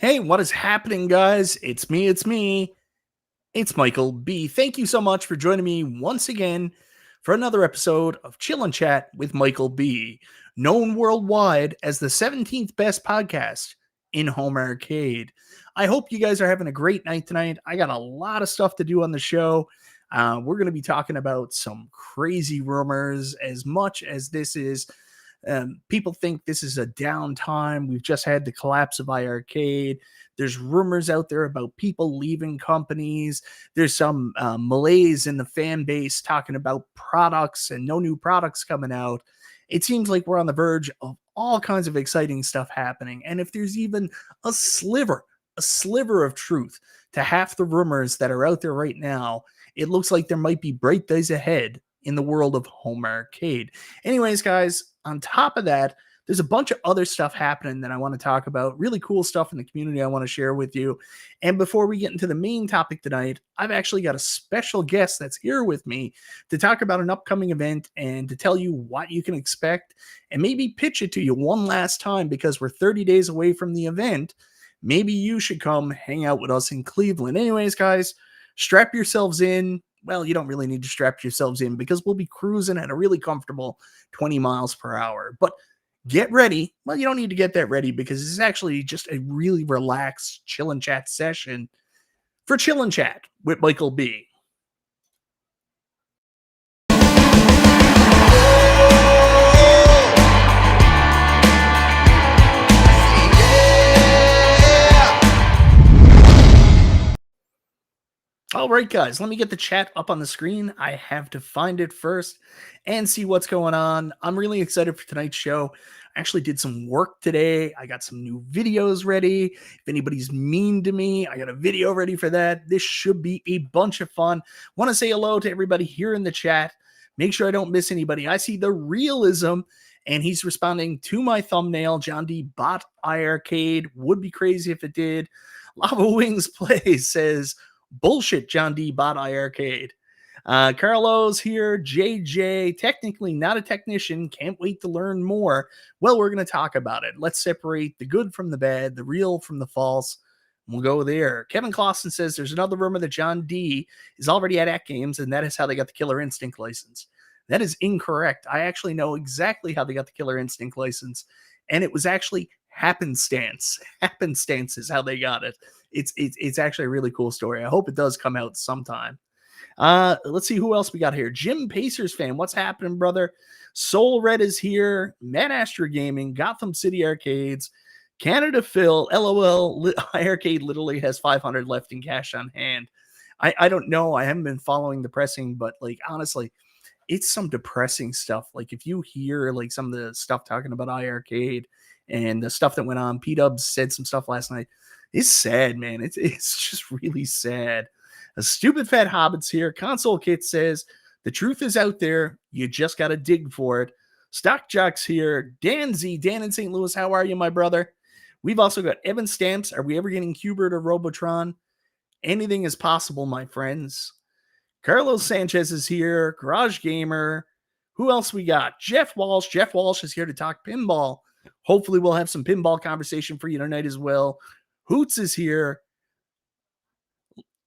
Hey, what is happening, guys? It's me. It's Michael B. Thank you so much for joining me once again for another episode of Chill and Chat with Michael B., known worldwide as the 17th best podcast in home arcade. I hope you guys are having a great night tonight. I got a lot of stuff to do on the show. We're going to be talking about some crazy rumors, as much as this is people think this is a downtime. We've just had the collapse of iiRcade. There's rumors out there about people leaving companies. There's some malaise in the fan base talking about products and no new products coming out. It seems like we're on the verge of all kinds of exciting stuff happening. And if there's even a sliver of truth to half the rumors that are out there right now, it looks like there might be bright days ahead in the world of home arcade. Anyways, guys, on top of that, there's a bunch of other stuff happening that I want to talk about. Really cool stuff in the community I want to share with you. And before we get into the main topic tonight, I've actually got a special guest that's here with me to talk about an upcoming event and to tell you what you can expect and maybe pitch it to you one last time, because we're 30 days away from the event. Maybe you should come hang out with us in Cleveland. Anyways, guys, strap yourselves in. Well, you don't really need to strap yourselves in because we'll be cruising at a really comfortable 20 miles per hour. But get ready. Well, you don't need to get that ready because this is actually just a really relaxed chill and chat session for Chill and Chat with Michael B. All right, guys, let me get the chat up on the screen. I have to find it first and see what's going on. I'm really excited for tonight's show. I actually did some work today. I got some new videos ready. If anybody's mean to me, I got a video ready for that. This should be a bunch of fun. Want to say hello to everybody here in the chat. Make sure I don't miss anybody. I see the realism, and he's responding to my thumbnail. John D. bought iiRcade. Would be crazy if it did. Lava Wings Plays says, bullshit, John D. bought iiRcade. Carlos here, JJ, technically not a technician, can't wait to learn more. Well, we're going to talk about it. Let's separate the good from the bad, the real from the false. We'll go there. Kevin Clausen says there's another rumor that John D. is already at Games, and that is how they got the Killer Instinct license. That is incorrect. I actually know exactly how they got the Killer Instinct license, and it was actually happenstance. Happenstance is how they got it. It's actually a really cool story. I hope it does come out sometime. Let's see who else we got here. Jim Pacers fan, what's happening, brother? Soul Red is here. Matt Astra Gaming, Gotham City Arcades, Canada Phil, LOL. iiRcade literally has 500 left in cash on hand. I don't know. I haven't been following the pressing, but like honestly, it's some depressing stuff. Like if you hear like some of the stuff talking about iiRcade and the stuff that went on, P-Dubs said some stuff last night. It's sad, man. It's just really sad. A stupid fat hobbit's here. Console Kit says the truth is out there. You just got to dig for it. Stock Jock's here. Dan Z, Dan in St. Louis. How are you, my brother? We've also got Evan Stamps. Are we ever getting Hubert or Robotron? Anything is possible, my friends. Carlos Sanchez is here. Garage Gamer. Who else we got? Jeff Walsh. Jeff Walsh is here to talk pinball. Hopefully we'll have some pinball conversation for you tonight as well. Hoots is here.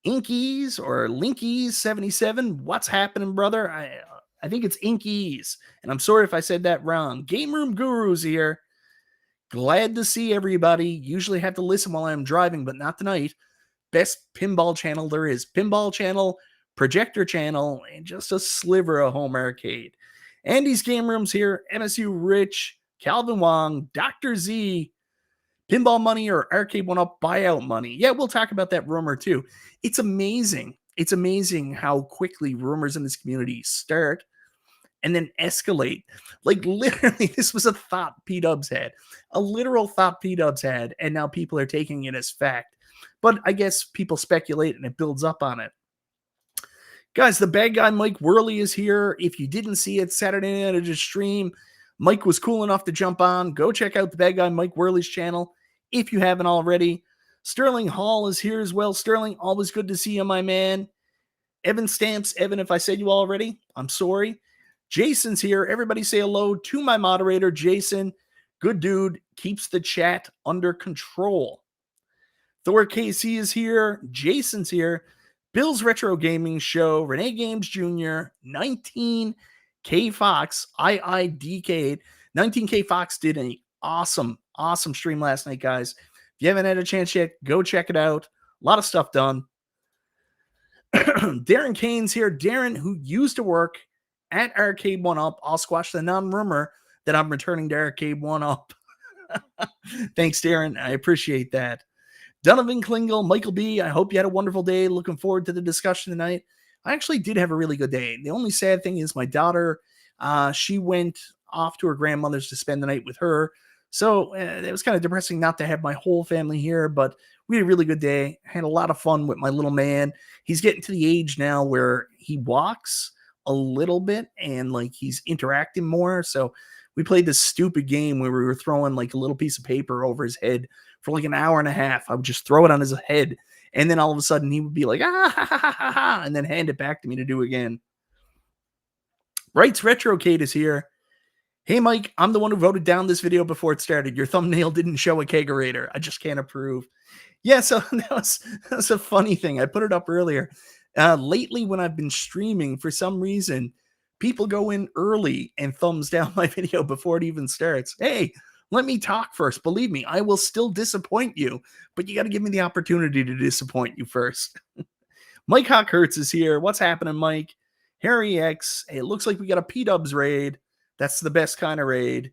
Inkies or Linkies 77. What's happening, brother? I think it's Inkies. And I'm sorry if I said that wrong. Game Room Guru's here. Glad to see everybody. Usually have to listen while I'm driving, but not tonight. Best pinball channel there is. Pinball channel, projector channel, and just a sliver of home arcade. Andy's Game Room's here. MSU Rich, Calvin Wong, Dr. Z, Pinball Money or Arcade 1-Up buyout money. Yeah, we'll talk about that rumor too. It's amazing. It's amazing how quickly rumors in this community start and then escalate. Like literally, this was a thought P-Dubs had. A literal thought P-Dubs had, and now people are taking it as fact. But I guess people speculate and it builds up on it. Guys, the bad guy Mike Worley is here. If you didn't see it Saturday night at his stream, Mike was cool enough to jump on. Go check out the bad guy Mike Worley's channel if you haven't already. Sterling Hall is here as well. Sterling, always good to see you, my man. Evan Stamps. Evan, if I said you already, I'm sorry. Jason's here. Everybody say hello to my moderator, Jason. Good dude. Keeps the chat under control. Thor KC is here. Jason's here. Bill's Retro Gaming Show. Renee Games Jr. 19K Fox. iiRcade. 19K Fox did an awesome stream last night, guys. If you haven't had a chance yet, go check it out. A lot of stuff done. Darren Kane's here. Darren, who used to work at Arcade 1-Up. I'll squash the non-rumor that I'm returning to Arcade 1-Up. Thanks, Darren. I appreciate that. Donovan Klingel, Michael B., I hope you had a wonderful day. Looking forward to the discussion tonight. I actually did have a really good day. The only sad thing is my daughter, she went off to her grandmother's to spend the night with her. So it was kind of depressing not to have my whole family here, but we had a really good day. I had a lot of fun with my little man. He's getting to the age now where he walks a little bit and like he's interacting more. So we played this stupid game where we were throwing like a little piece of paper over his head for like an hour and a half. I would just throw it on his head, and then all of a sudden he would be like, ah, ha, ha, ha, ha, and then hand it back to me to do again. Wrights RetroCade is here. Hey, Mike, I'm the one who voted down this video before it started. Your thumbnail didn't show a kegerator. I just can't approve. Yeah, so that was a funny thing. I put it up earlier. Lately, when I've been streaming, for some reason, people go in early and thumbs down my video before it even starts. Hey, let me talk first. Believe me, I will still disappoint you, but you got to give me the opportunity to disappoint you first. Mike Hawkhurts is here. What's happening, Mike? Harry X. Hey, it looks like we got a P-Dubs raid. That's the best kind of raid.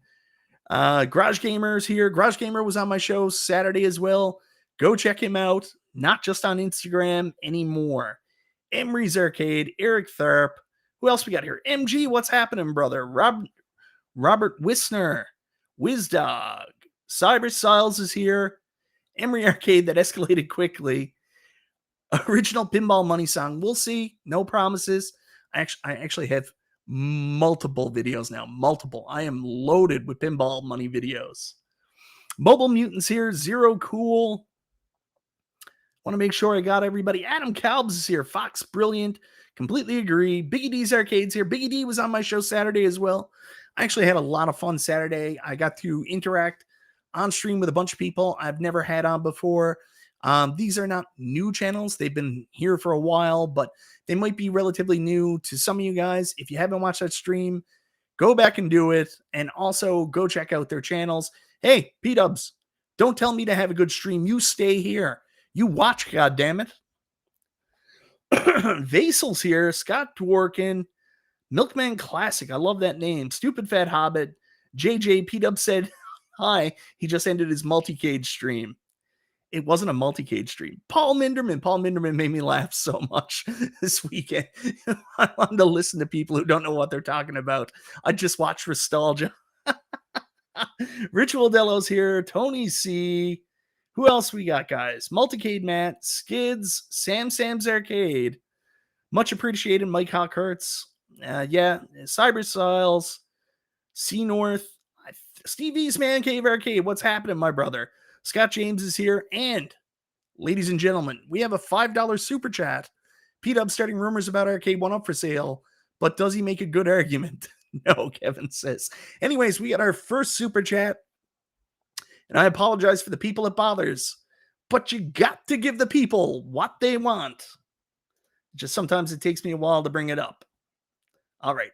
Garage Gamer's here. Garage Gamer was on my show Saturday as well. Go check him out. Not just on Instagram anymore. Emery's Arcade. Eric Tharp. Who else we got here? MG, what's happening, brother? Robert Wisner. Wizdog. Cyber Siles is here. Emery Arcade, that escalated quickly. Original Pinball Money Song. We'll see. No promises. I actually have multiple videos now. Multiple. I am loaded with Pinball Money videos. Mobile Mutants here. Zero Cool. Want to make sure I got everybody. Adam Calbs is here. Fox Brilliant. Completely agree. Biggie D's Arcades here. Biggie D was on my show Saturday as well. I actually had a lot of fun Saturday. I got to interact on stream with a bunch of people I've never had on before. These are not new channels. They've been here for a while, but they might be relatively new to some of you guys. If you haven't watched that stream, go back and do it. And also go check out their channels. Hey, P-Dubs, don't tell me to have a good stream. You stay here. You watch, goddammit. Vasil's here. Scott Dworkin. Milkman Classic. I love that name. Stupid Fat Hobbit. JJ P-Dub said hi. He just ended his multi-cage stream. It wasn't a multi-cage stream. Paul Minderman. Paul Minderman made me laugh so much this weekend. I wanted to listen to people who don't know what they're talking about. I just watch Nostalgia. Ritual Delo's here. Tony C. Who else we got, guys? Multicade Matt. Skids. Sam's Arcade. Much appreciated. Mike Hawkhurts. Yeah. Cyber Styles. C North. Stevie's Man Cave Arcade. What's happening, my brother? Scott James is here. And, ladies and gentlemen, we have a $5 super chat. P-Dub starting rumors about Arcade 1-Up for sale. But does he make a good argument? No, Kevin says. Anyways, we got our first super chat. And I apologize for the people it bothers. But you got to give the people what they want. Just sometimes it takes me a while to bring it up. All right.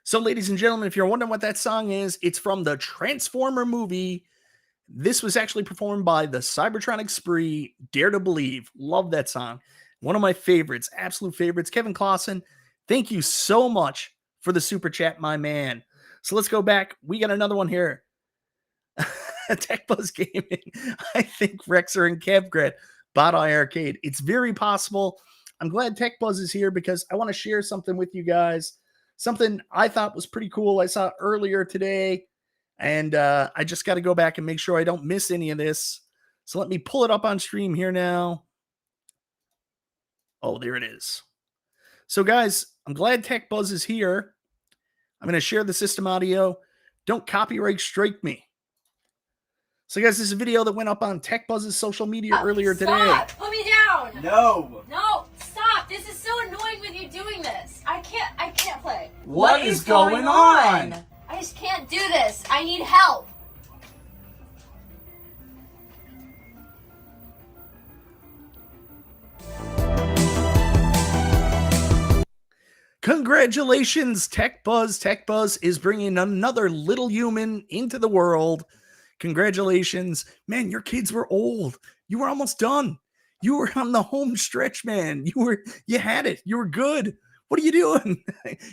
So, ladies and gentlemen, if you're wondering what that song is, it's from the Transformer movie. This was actually performed by the Cybertronic Spree, Dare to Believe. Love that song. One of my favorites, absolute favorites. Kevin Clausen, thank you so much for the super chat, my man. So let's go back. We got another one here. Tech Buzz Gaming. I think Rexer and Kevgret bought iiRcade. It's very possible. I'm glad Tech Buzz is here because I want to share something with you guys. Something I thought was pretty cool. I saw earlier today, and I just got to go back and make sure I don't miss any of this. So let me pull it up on stream here now. Oh, there it is. So, guys, I'm glad Tech Buzz is here. I'm going to share the system audio. Don't copyright strike me. So, guys, this is a video that went up on Tech Buzz's social media earlier today. Stop! Put me down! No! No! Stop! This is so annoying with you doing this. I can't play. What is going on? I just can't do this. I need help. Congratulations, Tech Buzz. Tech Buzz is bringing another little human into the world. Congratulations. Man, your kids were old. You were almost done. You were on the home stretch, man. You had it. You were good. What are you doing?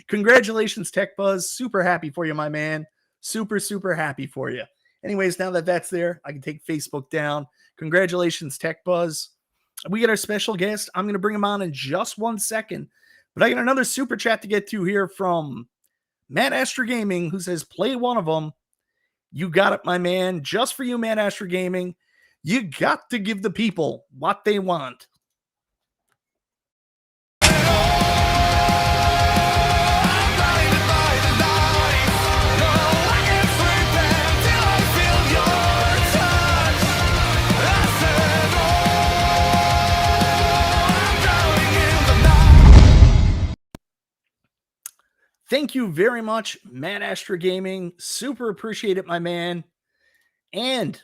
Congratulations, Tech Buzz. Super happy for you, my man. Super, super happy for you. Anyways, now that that's there, I can take Facebook down. Congratulations, Tech Buzz. We get our special guest. I'm going to bring him on in just 1 second. But I got another super chat to get to here from Matt Astor Gaming, who says, play one of them. You got it, my man. Just for you, Matt Astor Gaming. You got to give the people what they want. Thank you very much, Matt Astor Gaming. Super appreciate it, my man. And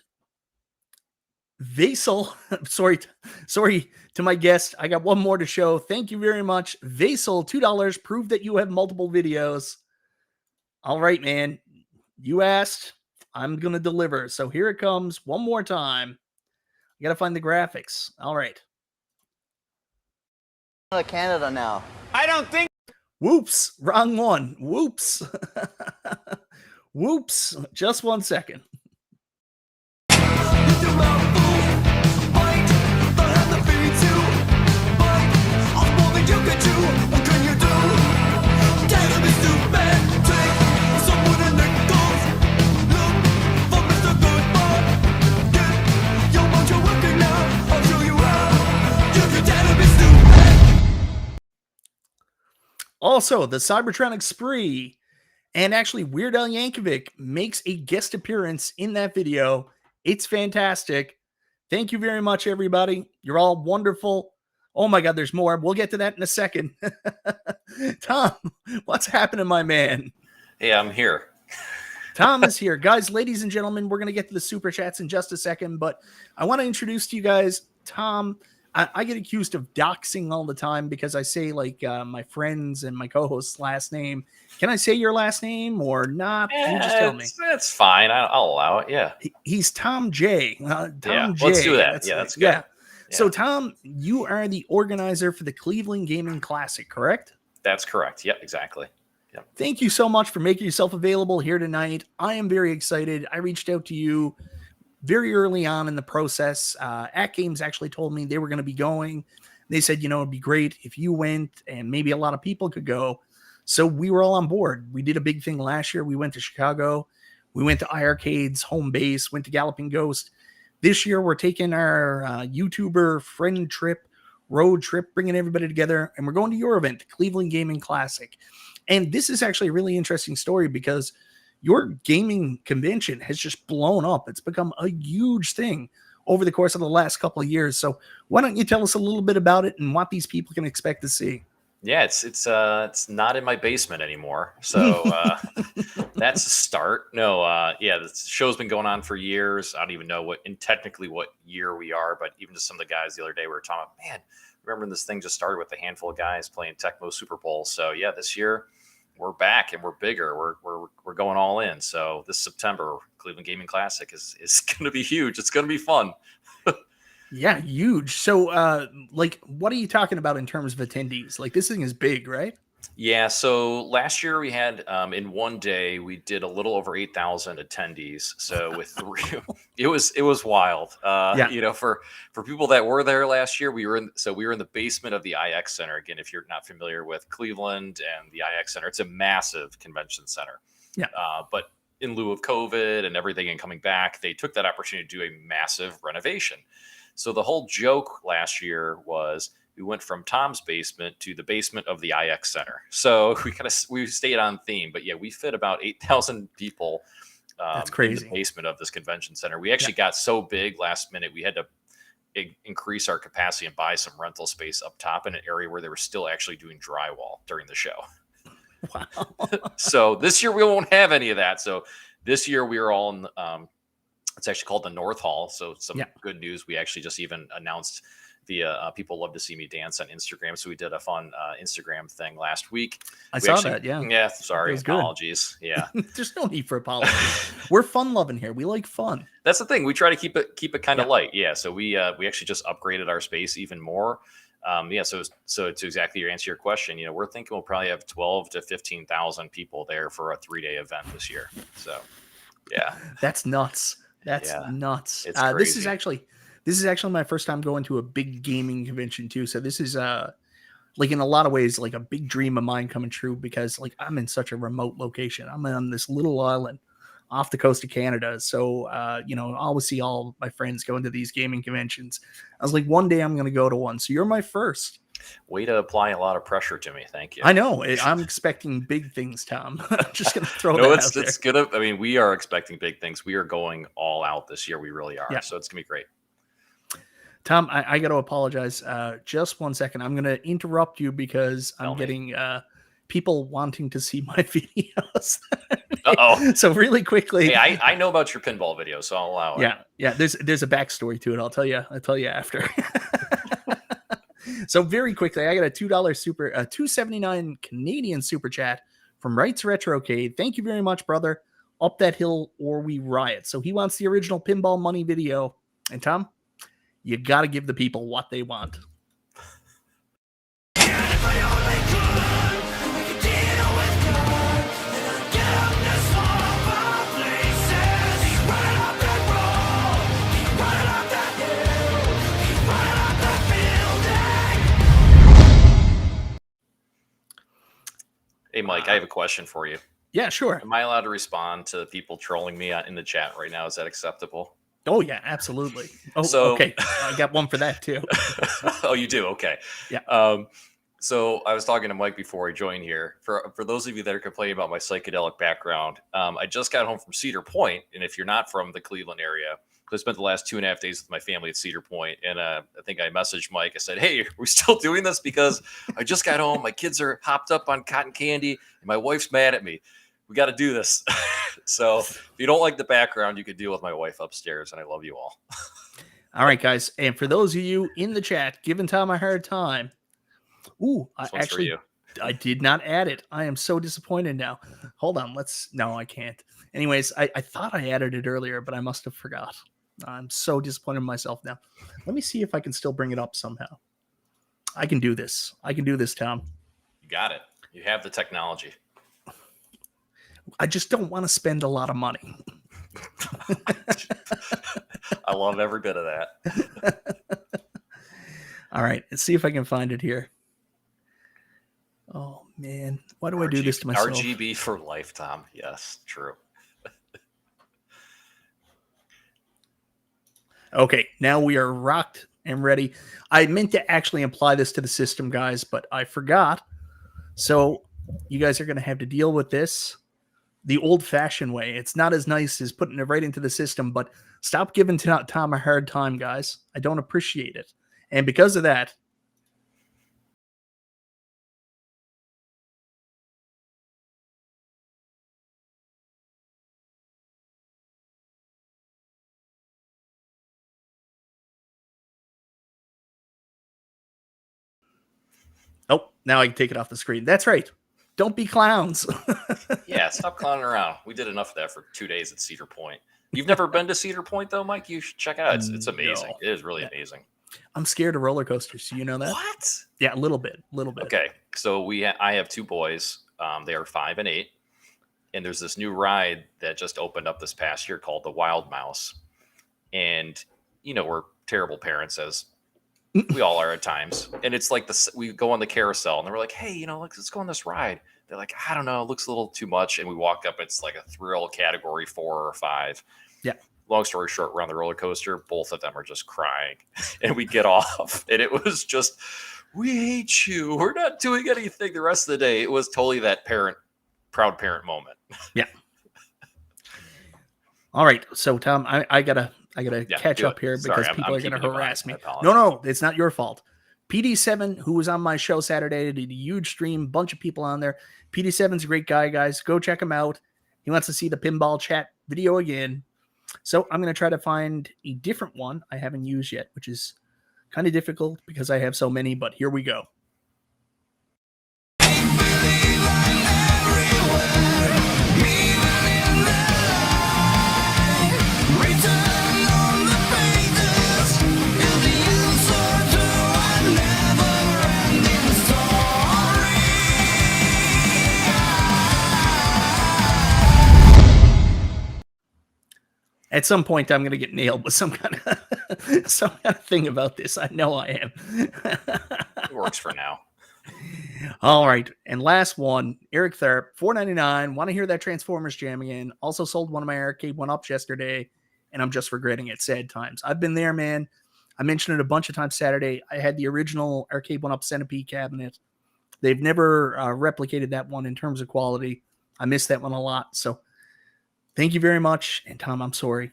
Vasel, sorry to my guest. I got one more to show. Thank you very much. Vasel, $2. Prove that you have multiple videos. All right, man. You asked. I'm going to deliver. So here it comes one more time. I got to find the graphics. All right. Canada now. I don't think. Whoops, wrong one. Whoops. Whoops. Just 1 second. Also, the Cybertronic Spree and actually Weird Al Yankovic makes a guest appearance in that video. It's fantastic. Thank you very much, everybody. You're all wonderful. Oh my God, there's more. We'll get to that in a second. Tom, what's happening, my man? Hey, I'm here. Tom is here. Guys, ladies and gentlemen, we're going to get to the super chats in just a second, but I want to introduce to you guys Tom. I get accused of doxing all the time because I say like my friends and my co-host's last name. Can I say your last name or not? You just tell me. That's fine. I'll allow it. Yeah. He's Tom J. Tom J. Let's do that. That's good. Yeah. So Tom, you are the organizer for the Cleveland Gaming Classic, correct? That's correct. Yep, exactly. Yep. Thank you so much for making yourself available here tonight. I am very excited. I reached out to you very early on in the process. At Games actually told me they were going to be going. They said, it'd be great if you went and maybe a lot of people could go. So we were all on board. We did a big thing last year. We went to Chicago. We went to iiRcade's home base, went to Galloping Ghost. This year, we're taking our YouTuber friend trip, road trip, bringing everybody together, and we're going to your event, the Cleveland Gaming Classic. And this is actually a really interesting story because your gaming convention has just blown up. It's become a huge thing over the course of the last couple of years. So why don't you tell us a little bit about it and what these people can expect to see? Yeah, it's not in my basement anymore. So that's a start. No, the show's been going on for years. I don't even know technically what year we are, but even just some of the guys the other day we were talking about, man, remember when this thing just started with a handful of guys playing Tecmo Super Bowl. So yeah, this year we're back and we're bigger. We're going all in. So this September, Cleveland Gaming Classic is going to be huge. It's going to be fun. Yeah, huge. So, what are you talking about in terms of attendees? Like, this thing is big, right? Yeah. So last year we had, in one day, we did a little over 8,000 attendees. So with it was wild. For people that were there last year, we were in the basement of the IX Center. Again, if you're not familiar with Cleveland and the IX Center, it's a massive convention center. Yeah. But in lieu of COVID and everything and coming back, they took that opportunity to do a massive renovation. So the whole joke last year was we went from Tom's basement to the basement of the IX Center. So we stayed on theme. But yeah, we fit about 8,000 people That's in crazy. the basement of this convention center. We actually got so big last minute, we had to increase our capacity and buy some rental space up top in an area where they were still actually doing drywall during the show. Wow. So this year we won't have any of that. So this year we are all in it's actually called the North Hall. So some good news. We actually just even announced via People Love to See Me Dance on Instagram. So we did a fun Instagram thing last week. I saw that. Yeah. Yeah. Sorry. It was Apologies. good. Yeah. There's no need for apologies. We're fun loving here. We like fun. That's the thing. We try to keep it kind of light. Yeah. So we actually just upgraded our space even more. So to exactly answer your question, we're thinking we'll probably have 12 to 15,000 people there for a 3-day event this year. So yeah. That's nuts. That's nuts. It's crazy. This is actually my first time going to a big gaming convention too. So this is like in a lot of ways like a big dream of mine coming true, because like I'm in such a remote location. I'm on this little island off the coast of Canada. So I always see all my friends going to these gaming conventions. I was like, one day I'm going to go to one. So you're my first. Way to apply a lot of pressure to me. Thank you. I know. I'm expecting big things, Tom. I'm just going to throw that out there. It's gonna. I mean, we are expecting big things. We are going all out this year. We really are. Yeah. So it's gonna be great. Tom, I got to apologize. Just 1 second. I'm going to interrupt you because I'm getting people wanting to see my videos. Uh-oh. So really quickly. Hey, I know about your pinball video, so I'll allow it. Yeah. There's a backstory to it. I'll tell you after. So very quickly, I got a $2 super, a $2.79 Canadian super chat from Rights Retrocade. Thank you very much, brother. Up that hill or we riot. So he wants the original Pinball Money video. And Tom, you got to give the people what they want. Hey, Mike, I have a question for you. Yeah, sure. Am I allowed to respond to people trolling me in the chat right now? Is that acceptable? Oh, yeah, absolutely. Oh, So- okay. I got one for that, too. Oh, you do? Okay. Yeah. So I was talking to Mike before he joined here. For those of you that are complaining about my psychedelic background, I just got home from Cedar Point, and if you're not from the Cleveland area, I spent the last 2.5 days with my family at Cedar Point, and I think I messaged Mike. I said, "Hey, are we still doing this? Because I just got home. My kids are hopped up on cotton candy, and my wife's mad at me. We got to do this." So if you don't like the background, you could deal with my wife upstairs, and I love you all. All right, guys. And for those of you in the chat, giving Tom a hard time. Ooh, This one's for you. I did not add it. I am so disappointed now. Hold on. No, I can't. Anyways, I thought I added it earlier, but I must have forgot. I'm so disappointed in myself now. Let me see if I can still bring it up somehow. I can do this. Tom. You got it. You have the technology. I just don't want to spend a lot of money. I love every bit of that. All right. Let's see if I can find it here. Oh, man. Why do I do this to myself? RGB for life, Tom. Yes, true. Okay, now we are rocked and ready. I meant to actually apply this to the system, guys, but I forgot. So you guys are going to have to deal with this the old-fashioned way. It's not as nice as putting it right into the system, but stop giving Tom a hard time, guys. I don't appreciate it. And because of that, oh, now I can take it off the screen. That's right. Don't be clowns. Yeah, stop clowning around. We did enough of that for 2 days at Cedar Point. You've never been to Cedar Point, though, Mike? You should check it out. It's amazing. No. It is really amazing. I'm scared of roller coasters. Do you know that? What? Yeah, a little bit. Okay, so I have 2 boys. They are 5 and 8. And there's this new ride that just opened up this past year called the Wild Mouse. And, we're terrible parents, as we all are at times. And it's like we go on the carousel and they're like, "Hey, let's go on this ride." They're like, "I don't know, it looks a little too much." And we walk up, it's like a thrill category 4 or 5. Yeah. Long story short, we're on the roller coaster. Both of them are just crying. And we get off. And it was just we hate you. We're not doing anything the rest of the day. It was totally that proud parent moment. Yeah. All right. So Tom, I gotta catch up here Sorry, because people I'm are gonna keeping you harass me. behind. I No, apologize. it's not your fault. PD7, who was on my show Saturday, did a huge stream, bunch of people on there. PD7's a great guy, guys. Go check him out. He wants to see the pinball chat video again. So I'm going to try to find a different one I haven't used yet, which is kind of difficult because I have so many, but here we go. At some point, I'm going to get nailed with some kind of thing about this. I know I am. It works for now. All right. And last one, Eric Tharp, $4.99. Want to hear that Transformers jam again. Also sold one of my arcade one-ups yesterday, and I'm just regretting it. Sad times. I've been there, man. I mentioned it a bunch of times Saturday. I had the original arcade one-up centipede cabinet. They've never replicated that one in terms of quality. I miss that one a lot. So thank you very much. And Tom, I'm sorry,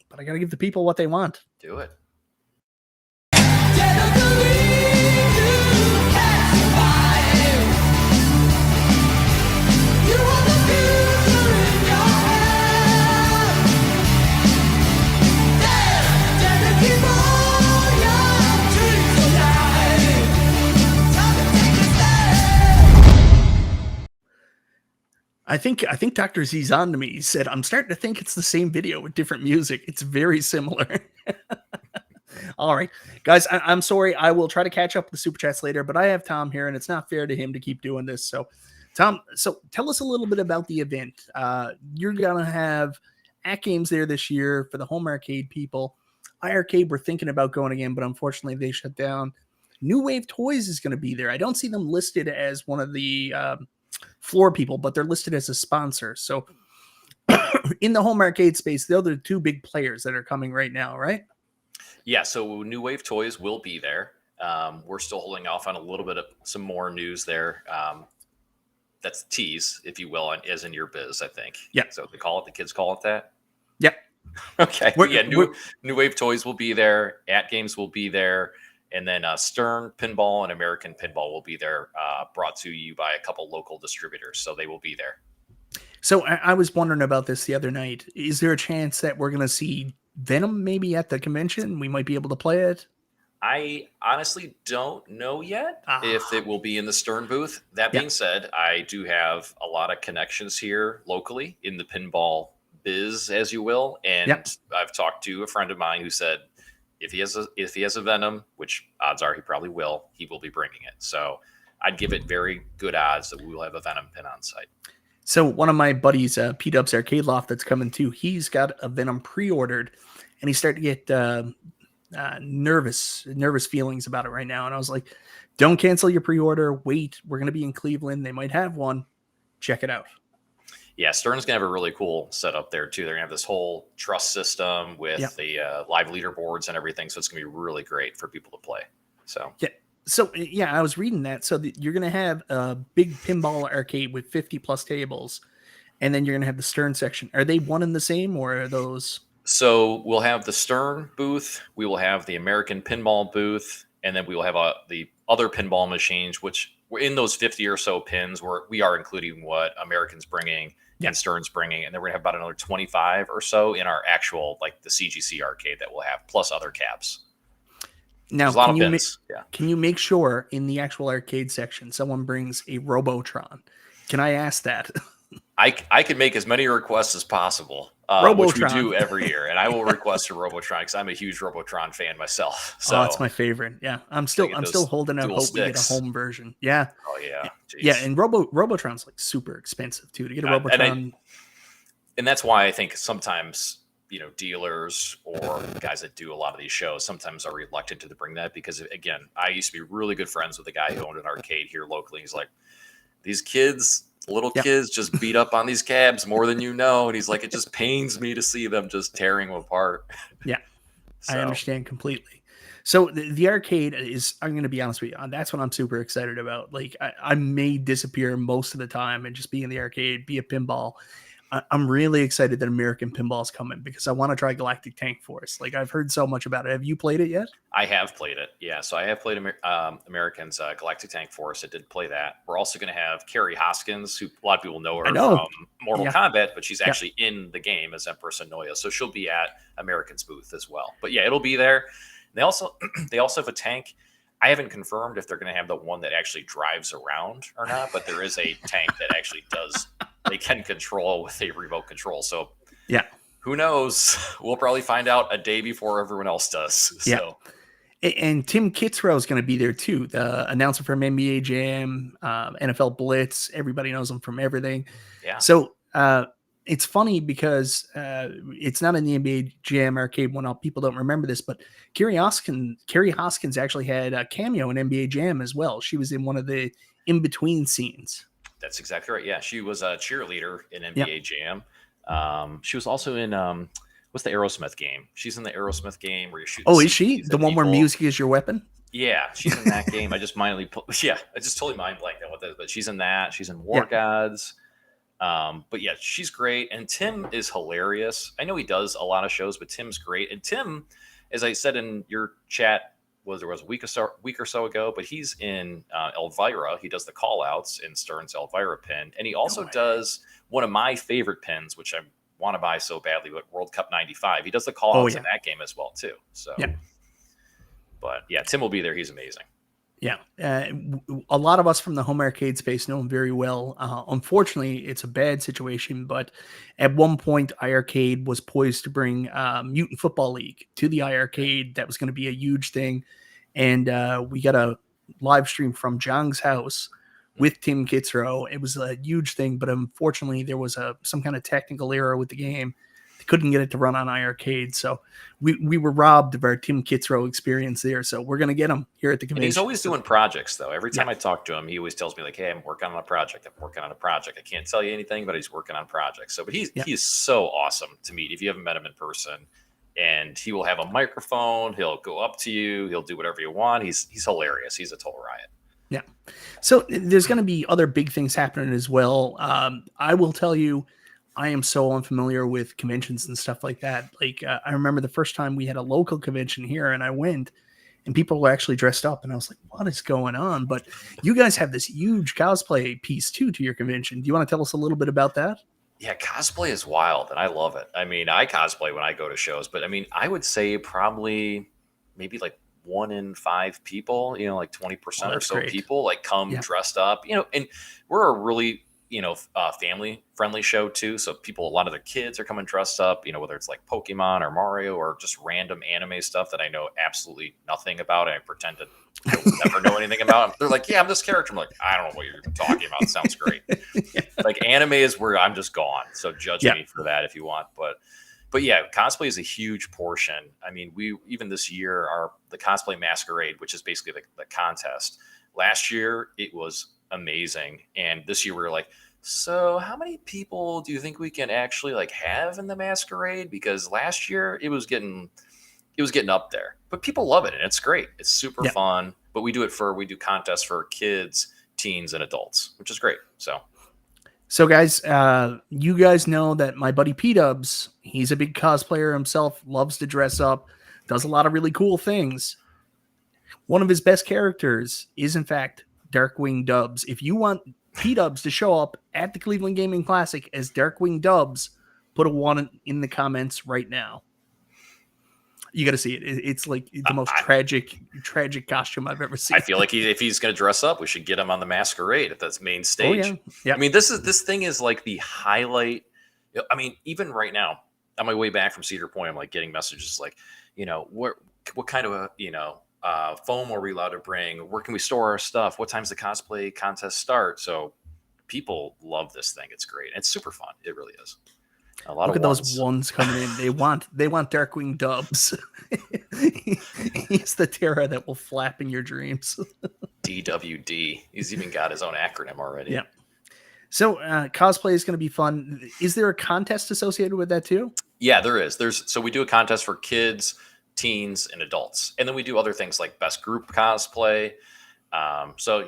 but I got to give the people what they want. Do it. I think Dr. Z's on to me. He said, I'm starting to think it's the same video with different music. It's very similar. All right, guys, I'm sorry. I will try to catch up with the super chats later, but I have Tom here, and it's not fair to him to keep doing this. So, Tom, tell us a little bit about the event. You're going to have At Games there this year for the home arcade people. iiRcade, we're thinking about going again, but unfortunately they shut down. New Wave Toys is going to be there. I don't see them listed as one of the floor people, but they're listed as a sponsor. So in the home arcade space, they're the two big players that are coming right now, right? Yeah, so New Wave Toys will be there. We're still holding off on a little bit of some more news there. That's tease, if you will, as in your biz, I think. Yeah. So the kids call it that? Yep. Okay. New Wave Toys will be there. At Games will be there. And then Stern Pinball and American Pinball will be there, brought to you by a couple local distributors. So they will be there. So I was wondering about this the other night. Is there a chance that we're going to see Venom maybe at the convention? We might be able to play it. I honestly don't know yet if it will be in the Stern booth. That being said, I do have a lot of connections here locally in the pinball biz, as you will. And I've talked to a friend of mine who said, if he has a Venom, which odds are he probably will, he will be bringing it. So I'd give it very good odds that we will have a Venom pin on site. So one of my buddies, P-Dub's Arcade Loft, that's coming too, he's got a Venom pre-ordered, and he's starting to get nervous feelings about it right now. And I was like, don't cancel your pre-order. Wait, we're going to be in Cleveland. They might have one. Check it out. Yeah, Stern's going to have a really cool setup there, too. They're going to have this whole trust system with the live leaderboards and everything. So it's going to be really great for people to play. So, yeah, I was reading that. So you're going to have a big pinball arcade with 50 plus tables, and then you're going to have the Stern section. Are they one and the same, or are those? So we'll have the Stern booth. We will have the American Pinball booth. And then we will have the other pinball machines, which we're in those 50 or so pins where we are including what American's bringing and Stern's bringing. And then we're going to have about another 25 or so in our actual, like the CGC arcade that we'll have, plus other cabs. Now, there's a lot of pins. Can you make sure in the actual arcade section someone brings a Robotron? Can I ask that? I can make as many requests as possible, which we do every year, and I will request a Robotron because I'm a huge Robotron fan myself. So that's my favorite. Yeah, I'm still holding out hope we get a home version. Yeah. Oh yeah. Jeez. Yeah, and Robotron's like super expensive too to get a Robotron. And that's why I think sometimes dealers or guys that do a lot of these shows sometimes are reluctant to bring that because again, I used to be really good friends with a guy who owned an arcade here locally. He's like, these kids. Little kids just beat up on these cabs more than you know. And he's like, it just pains me to see them just tearing them apart. Yeah, I understand completely. So the arcade is, I'm going to be honest with you, that's what I'm super excited about. Like I may disappear most of the time and just be in the arcade, be a pinball. I'm really excited that American Pinball's coming because I want to try Galactic Tank Force. Like I've heard so much about it. Have you played it yet? I have played it. Yeah. So I have played Americans Galactic Tank Force. I did play that. We're also going to have Carrie Hoskins, who a lot of people know her from Mortal Kombat, but she's actually in the game as Empress Anoya. So she'll be at American's booth as well. But yeah, it'll be there. They also have a tank. I haven't confirmed if they're going to have the one that actually drives around or not, but there is a tank that actually does. They can control with a remote control. So yeah, who knows? We'll probably find out a day before everyone else does. So. And Tim Kitzrow is going to be there too. The announcer from NBA Jam, NFL Blitz. Everybody knows him from everything. Yeah. So it's funny because it's not in the NBA Jam arcade one. People don't remember this, but Carrie Hoskins actually had a cameo in NBA Jam as well. She was in one of the in-between scenes. That's exactly right. Yeah, she was a cheerleader in NBA Jam. She was also in what's the Aerosmith game? She's in the Aerosmith game where you shoot. Oh, is she the one where music is your weapon? Yeah, she's in that game. I just totally mind blanked on what that is, but she's in that. She's in War Gods. But yeah, she's great. And Tim is hilarious. I know he does a lot of shows, but Tim's great. And Tim, as I said in your chat, was a week or so ago, but he's in Elvira. He does the call outs in Stern's Elvira pin. And he also does one of my favorite pins, which I want to buy so badly, but World Cup 95. He does the call outs in that game as well, too. So, but yeah, Tim will be there. He's amazing. Yeah. A lot of us from the home arcade space know him very well. Unfortunately, it's a bad situation, but at one point, iiRcade was poised to bring Mutant Football League to the iiRcade. That was going to be a huge thing. And we got a live stream from Jong's house with Tim Kitzrow. It was a huge thing, but unfortunately, there was some kind of technical error with the game. They couldn't get it to run on iiRcade, so we were robbed of our Tim Kitzrow experience there. So we're gonna get him here at the convention. And he's always doing projects, though. Every time I talk to him, he always tells me like, "Hey, I'm working on a project. I can't tell you anything, but he's working on projects." So, but he's so awesome to meet. If you haven't met him in person, and he will have a microphone. He'll go up to you. He'll do whatever you want. He's hilarious. He's a total riot. Yeah. So there's going to be other big things happening as well. I will tell you, I am so unfamiliar with conventions and stuff like that. Like I remember the first time we had a local convention here and I went and people were actually dressed up and I was like, what is going on? But you guys have this huge cosplay piece too to your convention. Do you want to tell us a little bit about that? Yeah, cosplay is wild and I love it. I mean, I cosplay when I go to shows, but I mean, I would say probably maybe like 1 in 5 people, like 20% or so great. People like come dressed up, and we're a really, family friendly show too. So a lot of their kids are coming dressed up, whether it's like Pokemon or Mario or just random anime stuff that I know absolutely nothing about. And I pretend to never know anything about. They're like, yeah, I'm this character. I'm like, I don't know what you're talking about. It sounds great. Like anime is where I'm just gone. So judge me for that if you want. But yeah, cosplay is a huge portion. I mean, even this year, the cosplay masquerade, which is basically the contest. Last year, it was amazing. And this year we were like, so how many people do you think we can actually like have in the masquerade? Because last year it was getting up there, but people love it. And it's great. It's super fun, but we do contests for kids, teens, and adults, which is great. So guys, you guys know that my buddy P-Dubs, he's a big cosplayer himself, loves to dress up, does a lot of really cool things. One of his best characters is, in fact, Darkwing Dubs. If you want P-Dubs to show up at the Cleveland Gaming Classic as Darkwing Dubs, put a 1 in the comments right now. You got to see it. It's like the most tragic costume I've ever seen. I feel like if he's going to dress up, we should get him on the masquerade at the main stage. Oh, yeah. I mean, this thing is like the highlight. I mean, even right now, on my way back from Cedar Point, I'm like getting messages like, what kind of foam are we allowed to bring? Where can we store our stuff? What time's the cosplay contest start? So people love this thing. It's great. It's super fun. It really is. Look at those ones coming in. They want Darkwing Dubs. He's the terror that will flap in your dreams. DWD. He's even got his own acronym already. Yeah. So cosplay is going to be fun. Is there a contest associated with that too? Yeah, there is. So we do a contest for kids, teens, and adults. And then we do other things like best group cosplay. So,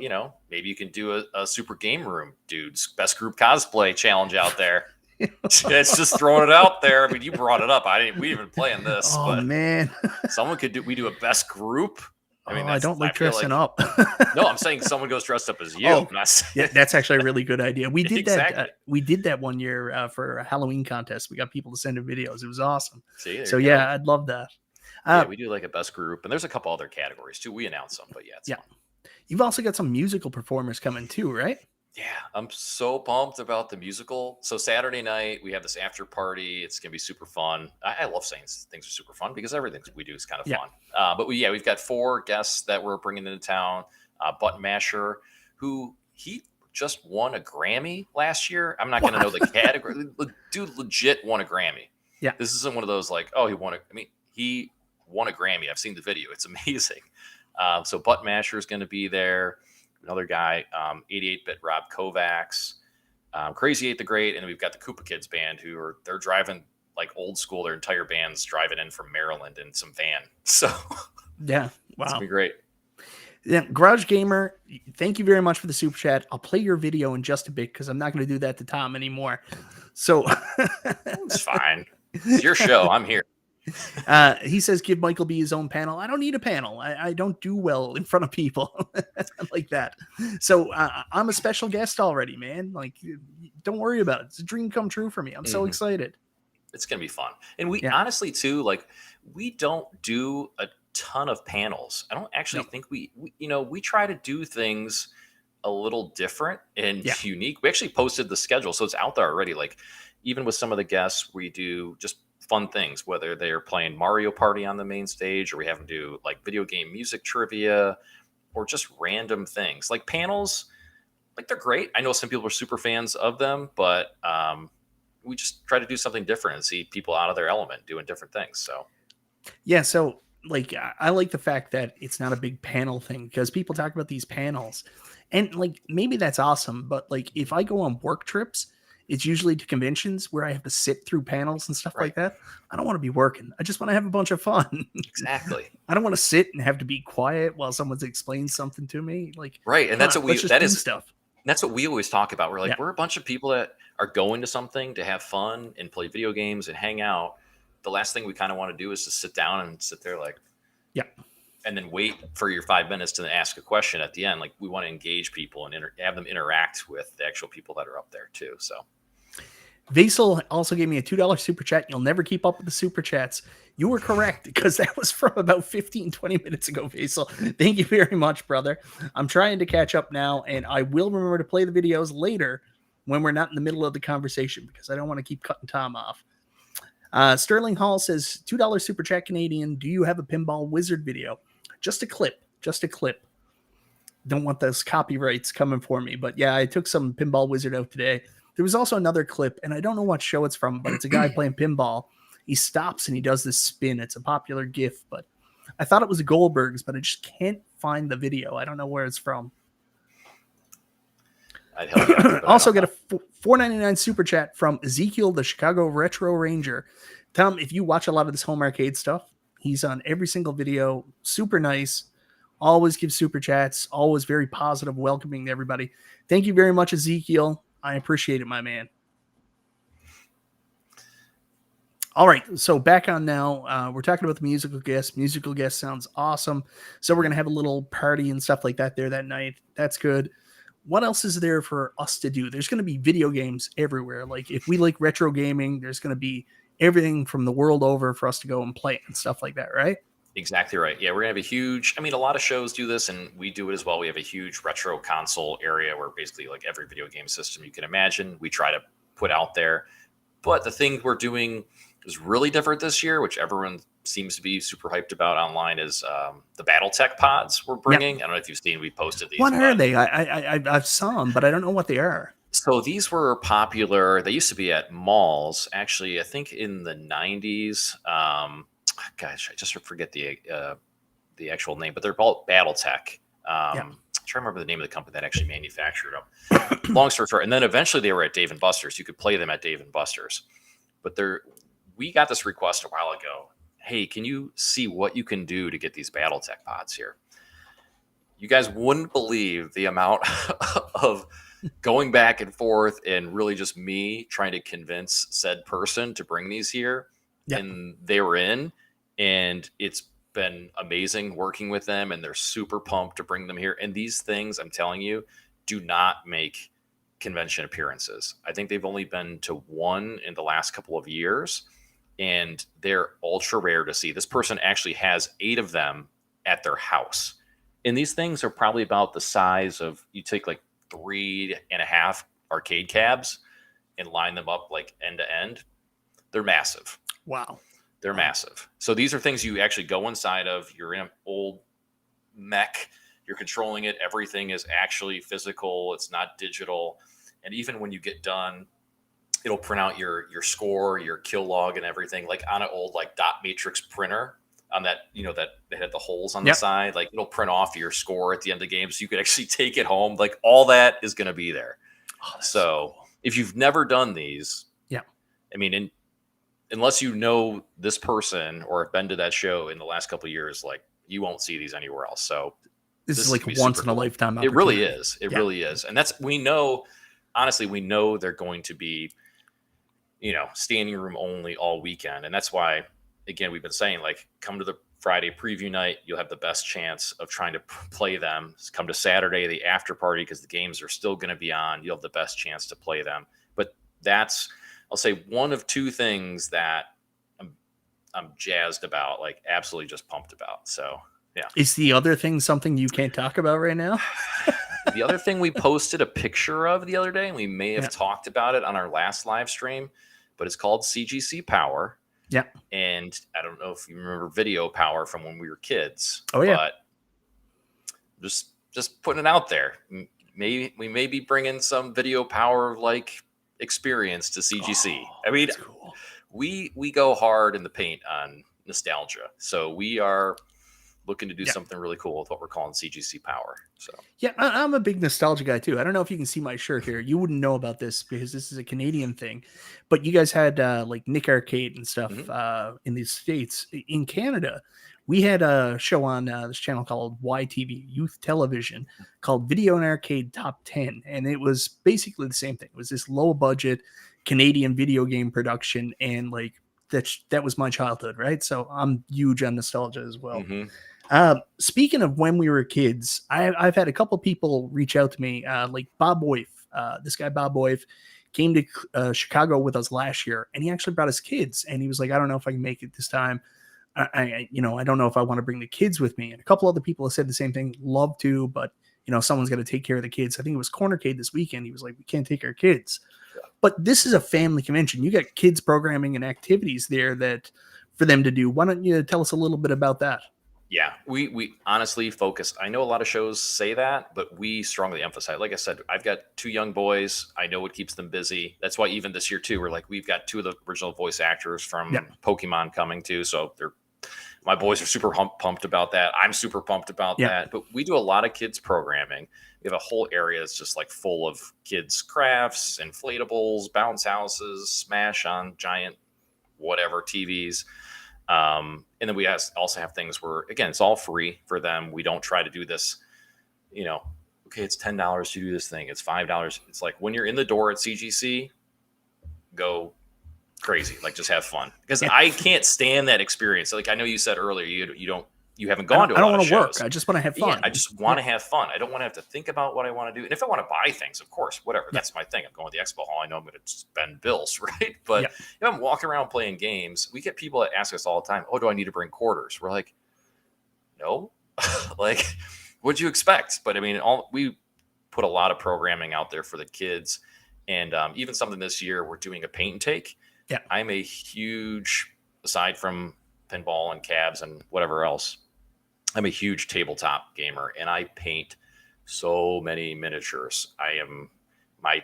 maybe you can do a super game room dudes best group cosplay challenge out there. It's just throwing it out there. I mean, you brought it up. We didn't even plan this. Oh, but man. someone we do a best group. I mean, I don't like dressing up. No, I'm saying someone goes dressed up as you. Oh, yeah, that's actually a really good idea. We did Exactly. that. We did that one year for a Halloween contest. We got people to send in videos. It was awesome. See, so yeah, I'd love that. Yeah, we do like a best group, and there's a couple other categories too. We announce them, but yeah, it's fun. You've also got some musical performers coming too, right? Yeah, I'm so pumped about the musical. So Saturday night we have this after party. It's gonna be super fun. I love saying things are super fun because everything we do is kind of fun. But we've got 4 guests that we're bringing into town. Button Masher, who he just won a Grammy last year. I'm not gonna know the category. Dude, legit won a Grammy. Yeah, this isn't one of those like, oh, he won he won a Grammy. I've seen the video. It's amazing. So Button Masher is going to be there. Another guy, 88-bit Rob Kovacs, Crazy 8 the Great, and we've got the Koopa Kids band they're driving like old school. Their entire band's driving in from Maryland in some van. So yeah, wow, it's gonna be great. Yeah, Garage Gamer, thank you very much for the super chat. I'll play your video in just a bit because I'm not going to do that to Tom anymore. So it's fine. It's your show. I'm here. He says, give Michael B his own panel. I don't need a panel. I don't do well in front of people like that. So I'm a special guest already, man. Like, don't worry about it. It's a dream come true for me. I'm so excited. It's going to be fun. And we honestly too, like, we don't do a ton of panels. I don't actually think we try to do things a little different and unique. We actually posted the schedule, so it's out there already. Like, even with some of the guests, we do just fun things, whether they're playing Mario Party on the main stage or we have them do like video game music trivia or just random things like panels. Like, they're great. I know some people are super fans of them, but we just try to do something different and see people out of their element doing different things. So yeah, so like I like the fact that it's not a big panel thing because people talk about these panels and like maybe that's awesome, but like if I go on work trips, it's usually to conventions where I have to sit through panels and stuff like that. I don't want to be working. I just want to have a bunch of fun. Exactly. I don't want to sit and have to be quiet while someone's explaining something to me. Like, right. And that's what stuff. That's what we always talk about. We're like, we're a bunch of people that are going to something to have fun and play video games and hang out. The last thing we kind of want to do is to sit down and sit there like, and then wait for your 5 minutes to then ask a question at the end. Like, we want to engage people and have them interact with the actual people that are up there too. So Vaisel also gave me a $2 super chat. You'll never keep up with the super chats. You were correct because that was from about 15-20 minutes ago, Vaisel. Thank you very much, brother. I'm trying to catch up now, and I will remember to play the videos later when we're not in the middle of the conversation because I don't want to keep cutting Tom off. Sterling Hall says, $2 super chat Canadian. Do you have a Pinball Wizard video? Just a clip. Don't want those copyrights coming for me. But yeah, I took some Pinball Wizard out today. There was also another clip, and I don't know what show it's from, but it's a guy playing pinball. He stops and he does this spin. It's a popular GIF, but I thought it was Goldberg's, but I just can't find the video. I don't know where it's from. I'd help you out, also got a $4.99 super chat from Ezekiel, the Chicago Retro Ranger. Tom, if you watch a lot of this home arcade stuff, he's on every single video. Super nice. Always gives super chats. Always very positive, welcoming to everybody. Thank you very much, Ezekiel. I appreciate it, my man. All right, so back on now. We're talking about the musical guest. Musical guest sounds awesome. So we're going to have a little party and stuff like that there that night. That's good. What else is there for us to do? There's going to be video games everywhere. Like, if we like retro gaming, there's going to be everything from the world over for us to go and play and stuff like that, right? Exactly right. Yeah, we're going to have a huge, a lot of shows do this, and we do it as well. We have a huge retro console area where basically like every video game system you can imagine, we try to put out there. But the thing we're doing is really different this year, which everyone seems to be super hyped about online, is the BattleTech pods we're bringing. I don't know if you've seen, we posted these. What are they? I've saw them, but I don't know what they are. So these were popular. They used to be at malls, actually, I think in the 90s. Gosh, I just forget the actual name, but they're called BattleTech. I'm trying to remember the name of the company that actually manufactured them. Long story short, and then eventually they were at Dave & Buster's. You could play them at Dave & Buster's. But we got this request a while ago, hey, can you see what you can do to get these BattleTech pods here? You guys wouldn't believe the amount of going back and forth and really just me trying to convince said person to bring these here. Yeah. And they were in, and it's been amazing working with them, and they're super pumped to bring them here. And these things, I'm telling you, do not make convention appearances. I think they've only been to one in the last couple of years, and they're ultra rare to see. This person actually has 8 of them at their house. And these things are probably about the size of, you take like 3.5 arcade cabs and line them up like end to end. They're massive. Wow. They're massive. So these are things you actually go inside of. You're in an old mech. You're controlling it. Everything is actually physical. It's not digital. And even when you get done, it'll print out your score, your kill log, and everything, like on an old like dot matrix printer on that, that they had the holes on the side. Like it'll print off your score at the end of the game, so you could actually take it home. Like all that is going to be there. Oh, so cool. If you've never done these, I mean, unless you know this person or have been to that show in the last couple of years, like you won't see these anywhere else. So this is like once in a lifetime opportunity. It really is. It really is. And honestly, we know they're going to be, standing room only all weekend. And that's why, again, we've been saying, like, come to the Friday preview night. You'll have the best chance of trying to play them. Come to Saturday, the after party, because the games are still going to be on. You'll have the best chance to play them. But that's, I'll say, one of 2 things that I'm jazzed about, like absolutely just pumped about. So, yeah. Is the other thing something you can't talk about right now? The other thing we posted a picture of the other day, and we may have talked about it on our last live stream, but it's called CGC Power. Yeah. And I don't know if you remember Video Power from when we were kids. Oh, yeah. But just putting it out there. Maybe we may be bringing some Video Power like experience to CGC. I mean, cool. we go hard in the paint on nostalgia. So we are looking to do something really cool with what we're calling CGC Power. So yeah, I'm a big nostalgia guy too. I don't know if you can see my shirt here. You wouldn't know about this because this is a Canadian thing, but you guys had like iiRcade and stuff in the States. In Canada, we had a show on this channel called YTV, Youth Television, called Video and Arcade Top 10. And it was basically the same thing. It was this low budget Canadian video game production. And like, that was my childhood, right? So I'm huge on nostalgia as well. Speaking of when we were kids, I've had a couple people reach out to me, like Bob Boyf. This guy, Bob Boyf, came to Chicago with us last year, and he actually brought his kids. And he was like, I don't know if I can make it this time. I don't know if I want to bring the kids with me. And a couple other people have said the same thing, love to, but someone's got to take care of the kids. I think it was Cornercade this weekend. He was like, we can't take our kids. But this is a family convention. You got kids programming and activities there that for them to do. Why don't you tell us a little bit about that? Yeah, we honestly focus. I know a lot of shows say that, but we strongly emphasize. Like I said, I've got 2 young boys. I know what keeps them busy. That's why even this year too, we've got 2 of the original voice actors from Pokemon coming too. So my boys are super pumped about that. I'm super pumped about that. But we do a lot of kids programming. We have a whole area that's just like full of kids crafts, inflatables, bounce houses, smash on giant whatever TVs. And then we also have things where, again, it's all free for them. We don't try to do this, okay, it's $10 to do this thing. It's $5. It's like when you're in the door at CGC, go crazy, like just have fun, because I can't stand that experience. Like I know you said earlier, you haven't gone to a lot of shows. I don't want to work. I just want to have fun. Yeah, I just want to have fun. I don't want to have to think about what I want to do. And if I want to buy things, of course, whatever. That's my thing. I'm going to the expo hall. I know I'm going to spend bills, right? But if I'm walking around playing games, we get people that ask us all the time, oh, do I need to bring quarters? We're like, no. Like, what'd you expect? But I mean, we put a lot of programming out there for the kids. And even something this year, we're doing a paint and take. Yeah, I'm a huge, aside from pinball and cabs and whatever else, I'm a huge tabletop gamer, and I paint so many miniatures. I am I'm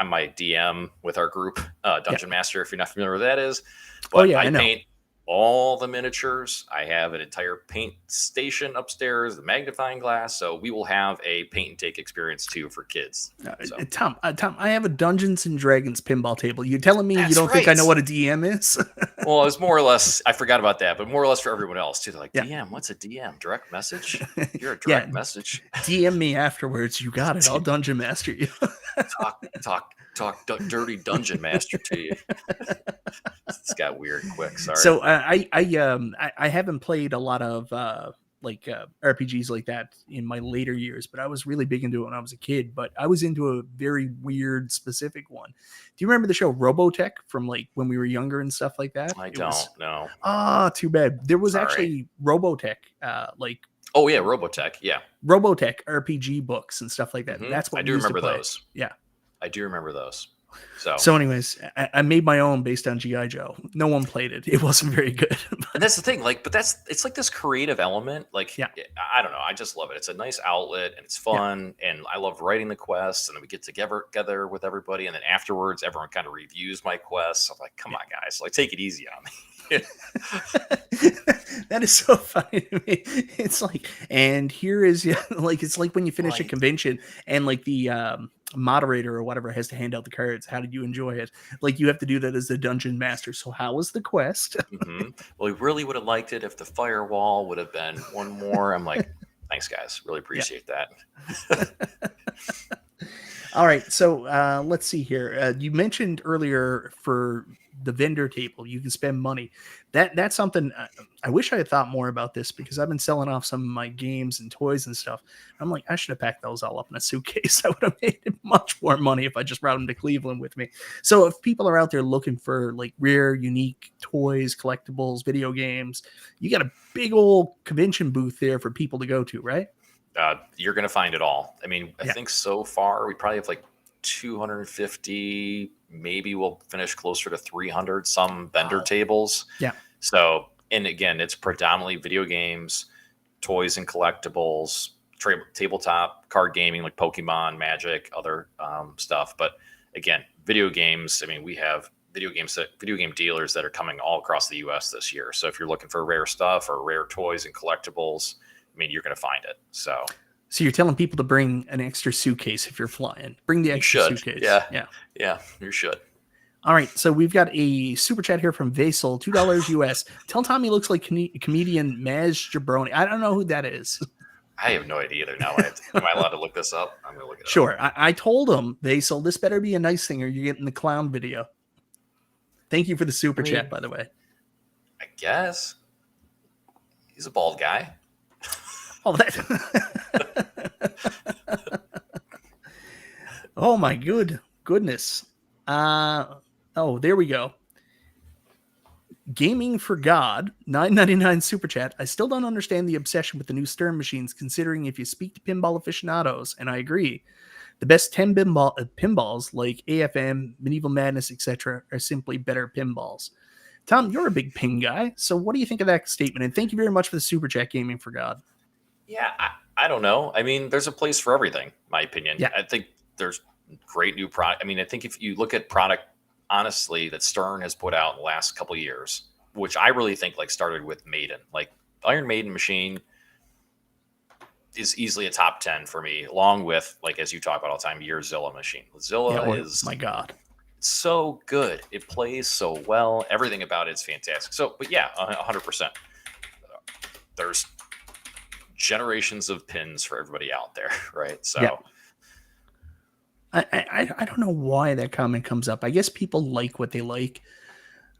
my DM with our group, Dungeon Master, if you're not familiar with what that is. But I paint all the miniatures. I have an entire paint station upstairs, the magnifying glass. So we will have a paint and take experience too for kids. So. Tom, I have a Dungeons and Dragons pinball table. You're telling me you That's don't think I know right. what a DM is? Well, it was more or less, I forgot about that, but more or less for everyone else too. They're like, Yeah. DM, what's a DM? Direct message? You're a direct message? DM me afterwards. You got it. I'll dungeon master you. talk dirty dungeon master to you. It's got weird quick. Sorry. So I haven't played a lot of RPGs like that in my later years, but I was really big into it when I was a kid. But I was into a very weird specific one. Do you remember the show Robotech from like when we were younger and stuff like that? I don't know. Too bad. There was actually Robotech, Oh yeah, Robotech. Yeah, Robotech RPG books and stuff like that. Mhm. That's what I we do used to remember play. those. Yeah. I do remember those. So anyways, I made my own based on G.I. Joe. No one played it. It wasn't very good. And that's the thing, it's like this creative element. Yeah. I don't know. I just love it. It's a nice outlet and it's fun. Yeah. And I love writing the quests, and then we get together with everybody. And then afterwards, everyone kind of reviews my quests. I'm like, come on, guys, like take it easy on me. That is so funny to me. It's like, and here is like, it's like when you finish a convention and like the moderator or whatever has to hand out the cards. How did you enjoy it? Like you have to do that as the dungeon master. So how was the quest? Mm-hmm. Well, we really would have liked it if the firewall would have been one more. I'm like, thanks guys, really appreciate that. All right, so let's see here. You mentioned earlier for the vendor table, you can spend money. That's something I wish I had thought more about this, because I've been selling off some of my games and toys and stuff. I'm like, I should have packed those all up in a suitcase. I would have made much more money if I just brought them to Cleveland with me. So if people are out there looking for like rare, unique toys, collectibles, video games, you got a big old convention booth there for people to go to, right? You're going to find it all. I mean, I think so far we probably have like 250, maybe we'll finish closer to 300 some vendor tables. Yeah. So, and again, it's predominantly video games, toys and collectibles, tabletop card gaming like Pokemon, Magic, other stuff. But again, video games, I mean, we have video game dealers that are coming all across the US this year. So if you're looking for rare stuff or rare toys and collectibles, I mean, you're going to find it. So you're telling people to bring an extra suitcase if you're flying. Bring the extra suitcase. Yeah, you should. All right, so we've got a super chat here from Vasil, $2 US. Tell Tom he looks like comedian Maz Jabroni. I don't know who that is. I have no idea either. Now, am I allowed to look this up? I'm going to look it up. Sure. I told him, Vasil, this better be a nice thing or you're getting the clown video. Thank you for the super chat, by the way. I guess. He's a bald guy. Oh, oh my goodness. There we go. Gaming for God, $9.99 super chat. I still don't understand the obsession with the new Stern machines, considering if you speak to pinball aficionados, and I agree, the best 10 pinballs like AFM, Medieval Madness, etc., are simply better pinballs. Tom, you're a big pin guy, so what do you think of that statement? And thank you very much for the super chat, Gaming for God. Yeah, I don't know. I mean, there's a place for everything, my opinion. Yeah. I think there's great new product. I mean, I think if you look at product, honestly, that Stern has put out in the last couple of years, which I really think like started with Maiden. Like Iron Maiden machine is easily a top 10 for me, along with, like, as you talk about all the time, your Zilla machine. Zilla is, my God, so good. It plays so well. Everything about it is fantastic. So, but yeah, 100%. There's generations of pins for everybody out there, right? So yeah. I don't know why that comment comes up. I guess people like what they like.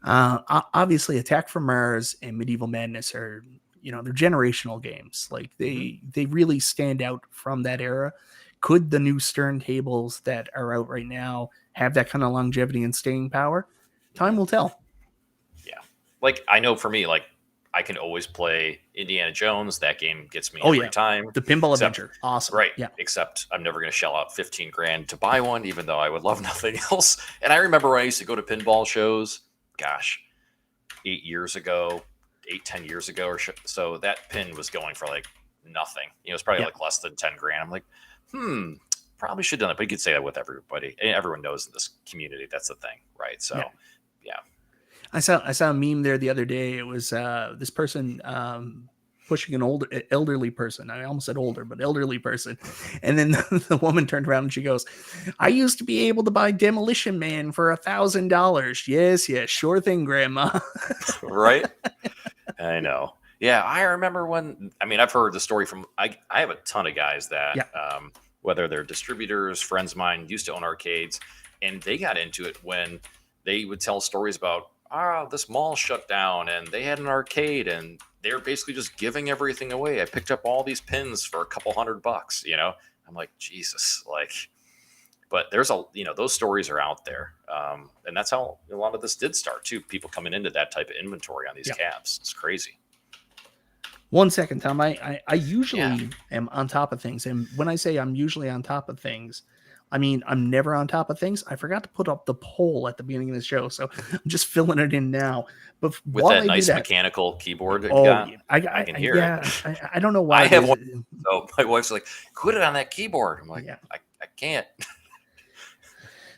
Obviously, Attack from Mars and Medieval Madness are, they're generational games. Like they really stand out from that era. Could the new Stern tables that are out right now have that kind of longevity and staying power? Time will tell. Yeah, like I know for me, like I can always play Indiana Jones. That game gets me every time. The Pinball Adventure. Awesome. Right. Yeah. Except I'm never going to shell out 15 grand to buy one, even though I would love nothing else. And I remember when I used to go to pinball shows, 10 years ago or so, that pin was going for like nothing. It's probably like less than 10 grand. I'm like, probably should have done it. But you could say that with everybody. And everyone knows in this community, that's the thing. Right. So, yeah. I saw a meme there the other day. It was this person pushing an elderly person. I almost said older, but elderly person. And then the woman turned around and she goes, "I used to be able to buy Demolition Man for $1,000. Yes, yes, sure thing, Grandma." Right? I know. Yeah, I remember when. I mean, I've heard the story from. I have a ton of guys that, Yeah. whether they're distributors, friends of mine, used to own arcades, and they got into it when they would tell stories about, this mall shut down and they had an arcade and they're basically just giving everything away. I picked up all these pins for a couple $100, you know. I'm like, Jesus, like. But there's those stories are out there, and that's how a lot of this did start too. People coming into that type of inventory on these cabs. It's crazy. 1 second, Tom. I usually am on top of things. And when I say I'm usually on top of things, I mean, I'm never on top of things. I forgot to put up the poll at the beginning of the show, so I'm just filling it in now. But with while that I nice do that, mechanical keyboard, that oh, you got, I can hear it. I don't know why. I have one. So my wife's like, "Quit it on that keyboard." I'm like, Yeah. I can't.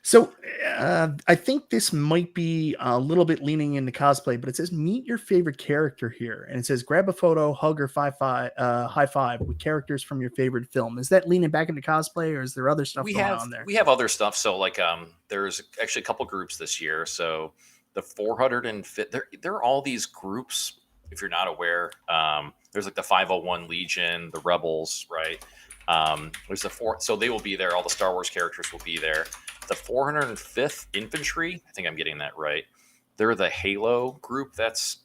So I think this might be a little bit leaning into cosplay, but it says meet your favorite character here, and it says grab a photo, hug, or high five with characters from your favorite film. Is that leaning back into cosplay, or is there other stuff going on there? We have other stuff. So like, there's actually a couple groups this year. So the 405, there are all these groups. If you're not aware, there's like the 501 Legion, the Rebels, right? There's so they will be there. All the Star Wars characters will be there. The 405th Infantry, I think I'm getting that right. They're the Halo group. That's,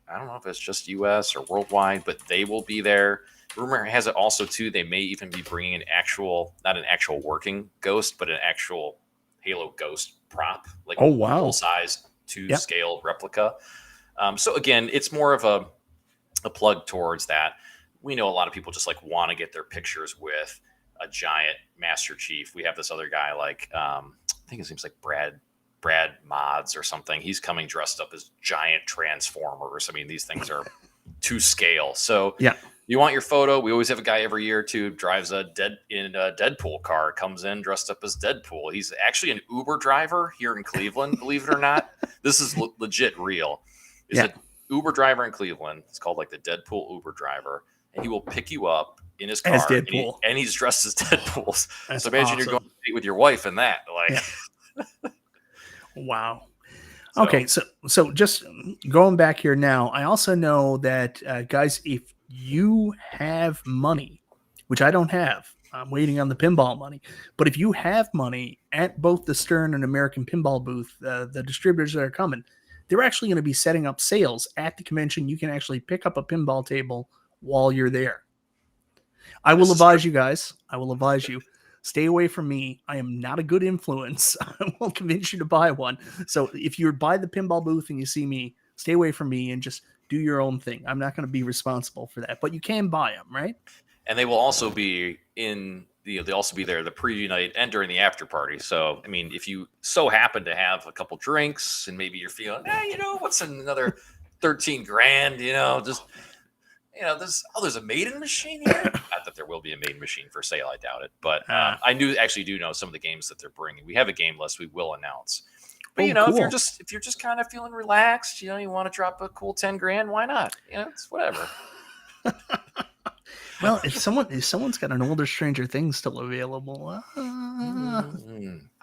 I don't know if it's just US or worldwide, but they will be there. Rumor has it also too. They may even be bringing not an actual working Ghost, but an actual Halo Ghost prop, like full size to scale replica. So again, it's more of a plug towards that. We know a lot of people just like want to get their pictures with a giant Master Chief. We have this other guy, like I think his name's like Brad Mods or something. He's coming dressed up as giant Transformers. I mean, these things are to scale. So you want your photo. We always have a guy every year too, drives a Deadpool car, comes in dressed up as Deadpool. He's actually an Uber driver here in Cleveland, believe it or not. This is legit real. He's an Uber driver in Cleveland. It's called like the Deadpool Uber driver. And he will pick you up in his car, as Deadpool. And he's dressed as Deadpool. That's so imagine you're going to date with your wife and that. Like, wow. Okay, so just going back here now, I also know that guys, if you have money, which I don't have, I'm waiting on the pinball money. But if you have money at both the Stern and American Pinball booth, the distributors that are coming, they're actually going to be setting up sales at the convention. You can actually pick up a pinball table while you're there. I will advise you guys. I will advise you. Stay away from me. I am not a good influence. I won't convince you to buy one. So if you're by the pinball booth and you see me, stay away from me and just do your own thing. I'm not going to be responsible for that. But you can buy them, right? And they will also be they'll also be there the preview night and during the after party. So, I mean, if you so happen to have a couple drinks and maybe you're feeling, what's another 13 grand, just... there's a maiden machine here. Not that there will be a maiden machine for sale. I doubt it. But I actually do know some of the games that they're bringing. We have a game list we will announce. But cool. if you're just kind of feeling relaxed, you want to drop a cool 10 grand, why not? It's whatever. Well, if someone's got an older Stranger Things still available,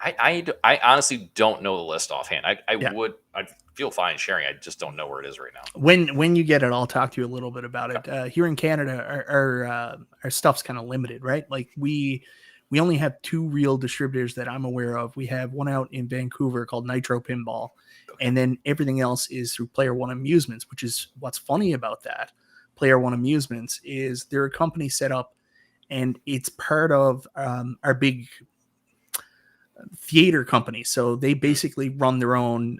I honestly don't know the list offhand. I'd feel fine sharing. I just don't know where it is right now. When you get it, I'll talk to you a little bit about it. Here in Canada, our stuff's kind of limited, right? Like we only have 2 real distributors that I'm aware of. We have one out in Vancouver called Nitro Pinball, and then everything else is through Player One Amusements, which is what's funny about that. Player One Amusements is they're a company set up, and it's part of our big theater company. So they basically run their own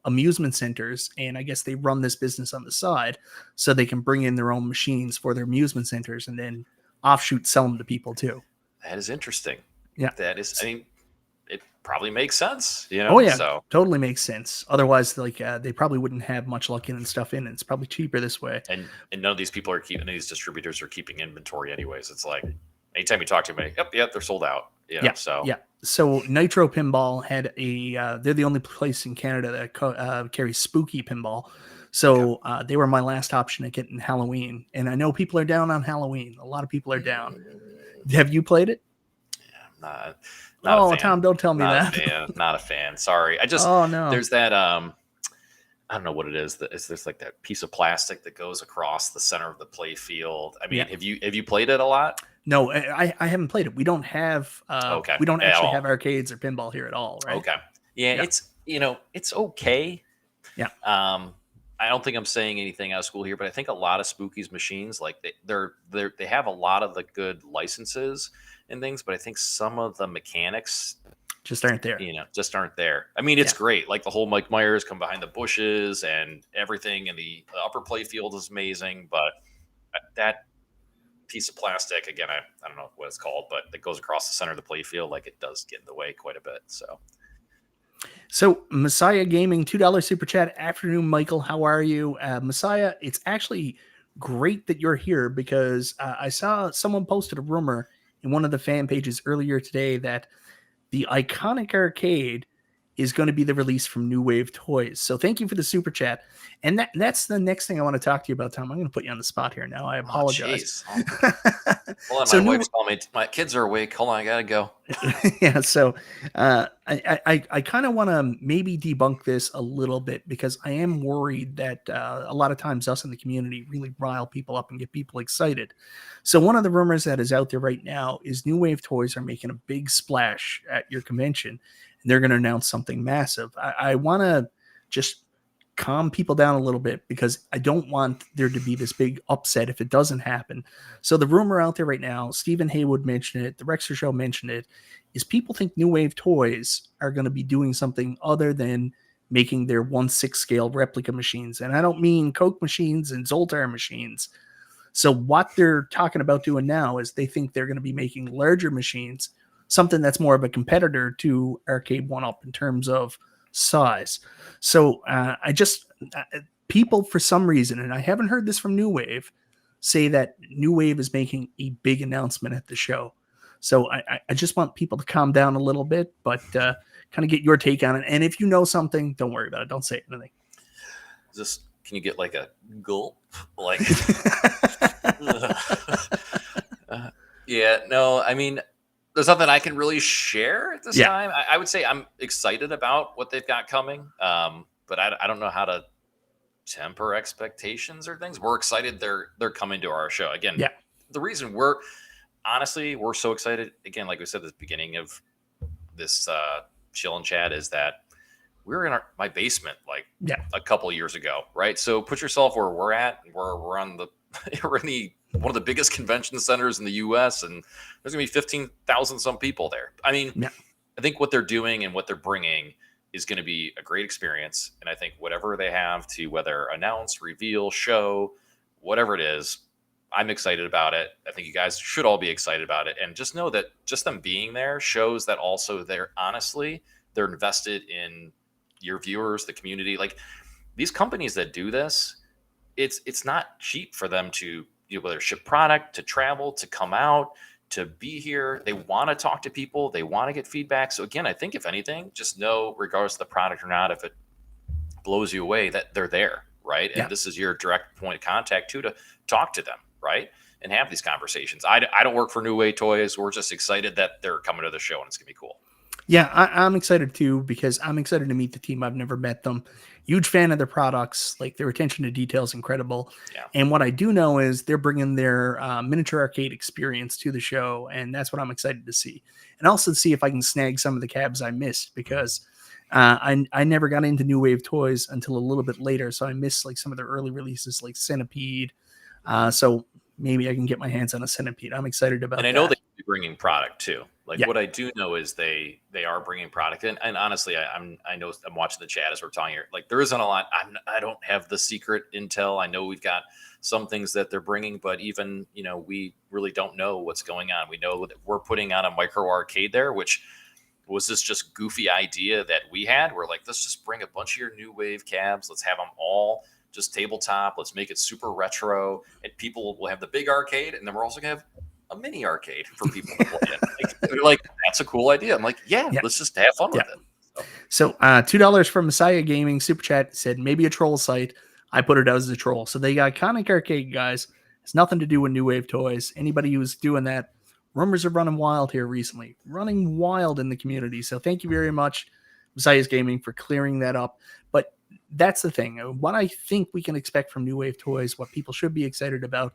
amusement centers, and I guess they run this business on the side so they can bring in their own machines for their amusement centers and then offshoot sell them to people too. That is interesting. Yeah, that is. I mean, it probably makes sense. Oh yeah, totally makes sense. Otherwise, they probably wouldn't have much luck in stuff in. It's probably cheaper this way. And none of these people none of these distributors are keeping inventory anyways. It's like anytime you talk to them, yep, they're sold out. Yeah, so yeah. So Nitro Pinball had they're the only place in Canada that carries spooky pinball. So they were my last option to get in Halloween. And I know people are down on Halloween. A lot of people are down. Have you played it? not a Oh, fan. Tom, don't tell me Not a that. fan. Not a fan. Sorry. I just Oh, no. there's that I don't know what it is. There's like that piece of plastic that goes across the center of the play field. I mean, Yeah. have you played it a lot? No, I haven't played it. We don't have Okay. we don't At actually all. have arcades or pinball here at all, right? Okay. Yeah, Yeah. it's it's okay. Yeah. I don't think I'm saying anything out of school here, but I think a lot of Spooky's machines, like they have a lot of the good licenses and things, but I think some of the mechanics Just aren't there. just aren't there. I mean, it's Yeah. great. Like the whole Mike Myers come behind the bushes and everything, and the upper play field is amazing, but that piece of plastic, again, I don't know what it's called, but that goes across the center of the play field, like it does get in the way quite a bit. So Messiah Gaming, $2 super chat. Afternoon, Michael. How are you? Messiah, it's actually great that you're here because I saw someone posted a rumor in one of the fan pages earlier today that the iconic arcade is going to be the release from New Wave Toys. So thank you for the super chat. And that's the next thing I want to talk to you about, Tom. I'm going to put you on the spot here now. I apologize. Hold on, So my wife's calling me. My kids are awake. Hold on, I gotta go. Yeah, so I kind of want to maybe debunk this a little bit because I am worried that a lot of times us in the community really rile people up and get people excited. So one of the rumors that is out there right now is New Wave Toys are making a big splash at your convention, and they're going to announce something massive. I want to just calm people down a little bit because I don't want there to be this big upset if it doesn't happen. So the rumor out there right now, Stephen Haywood mentioned it, the Rexer Show mentioned it, is people think New Wave Toys are going to be doing something other than making their 1/6 scale replica machines. And I don't mean Coke machines and Zoltar machines. So what they're talking about doing now is they think they're going to be making larger machines, something that's more of a competitor to Arcade 1-Up in terms of size. So people for some reason, and I haven't heard this from New Wave, say that New Wave is making a big announcement at the show. So I just want people to calm down a little bit, but kind of get your take on it. And if you know something, don't worry about it. Don't say anything. Can you get like a gulp? Like, yeah, no, I mean, there's nothing I can really share at this time. I would say I'm excited about what they've got coming, but I don't know how to temper expectations or things. We're excited they're coming to our show again. Yeah. The reason we're so excited, again, like we said at the beginning of this chill and chat, is that we were in my basement a couple years ago, right? So put yourself where we're at. We're on the we're in one of the biggest convention centers in the U.S. and there's gonna be 15,000 some people there. I mean, I think what they're doing and what they're bringing is going to be a great experience. And I think whatever they have to, whether announce, reveal, show, whatever it is, I'm excited about it. I think you guys should all be excited about it. And just know that just them being there shows that also they're invested in your viewers, the community. Like these companies that do this, it's not cheap for them to whether ship product, to travel, to come out, to be here. They want to talk to people. They want to get feedback. So again, I think if anything, just know, regardless of the product or not, if it blows you away, that they're there, right? And this is your direct point of contact to talk to them, right? And have these conversations. I don't work for New Wave Toys. We're just excited that they're coming to the show and it's gonna be cool. Yeah, I'm excited too because I'm excited to meet the team. I've never met them. Huge fan of their products. Like their attention to detail is incredible. Yeah. And what I do know is they're bringing their miniature arcade experience to the show, and that's what I'm excited to see. And also to see if I can snag some of the cabs I missed because I never got into New Wave Toys until a little bit later, so I missed like some of their early releases like Centipede. So maybe I can get my hands on a Centipede. I'm excited about. And I know they'll be bringing product too. Like what I do know is they are bringing product, and honestly, I know I'm watching the chat as we're talking here. Like there isn't a lot. I don't have the secret intel. I know we've got some things that they're bringing, but even we really don't know what's going on. We know that we're putting on a micro arcade there, which was this just goofy idea that we had. We're like, let's just bring a bunch of your New Wave cabs. Let's have them all just tabletop. Let's make it super retro, and people will have the big arcade, and then we're also gonna have a mini arcade for people to play in. Like, they're like, that's a cool idea. I'm like, yeah. Let's just have fun with it. So $2 from Messiah Gaming Super Chat said maybe a troll site. I put it out as a troll. So they got Iconic Arcade, guys. It's nothing to do with New Wave Toys. Anybody who's doing that, rumors are running wild here recently. Running wild in the community. So thank you very much, Messiah's Gaming, for clearing that up. But that's the thing. What I think we can expect from New Wave Toys, what people should be excited about,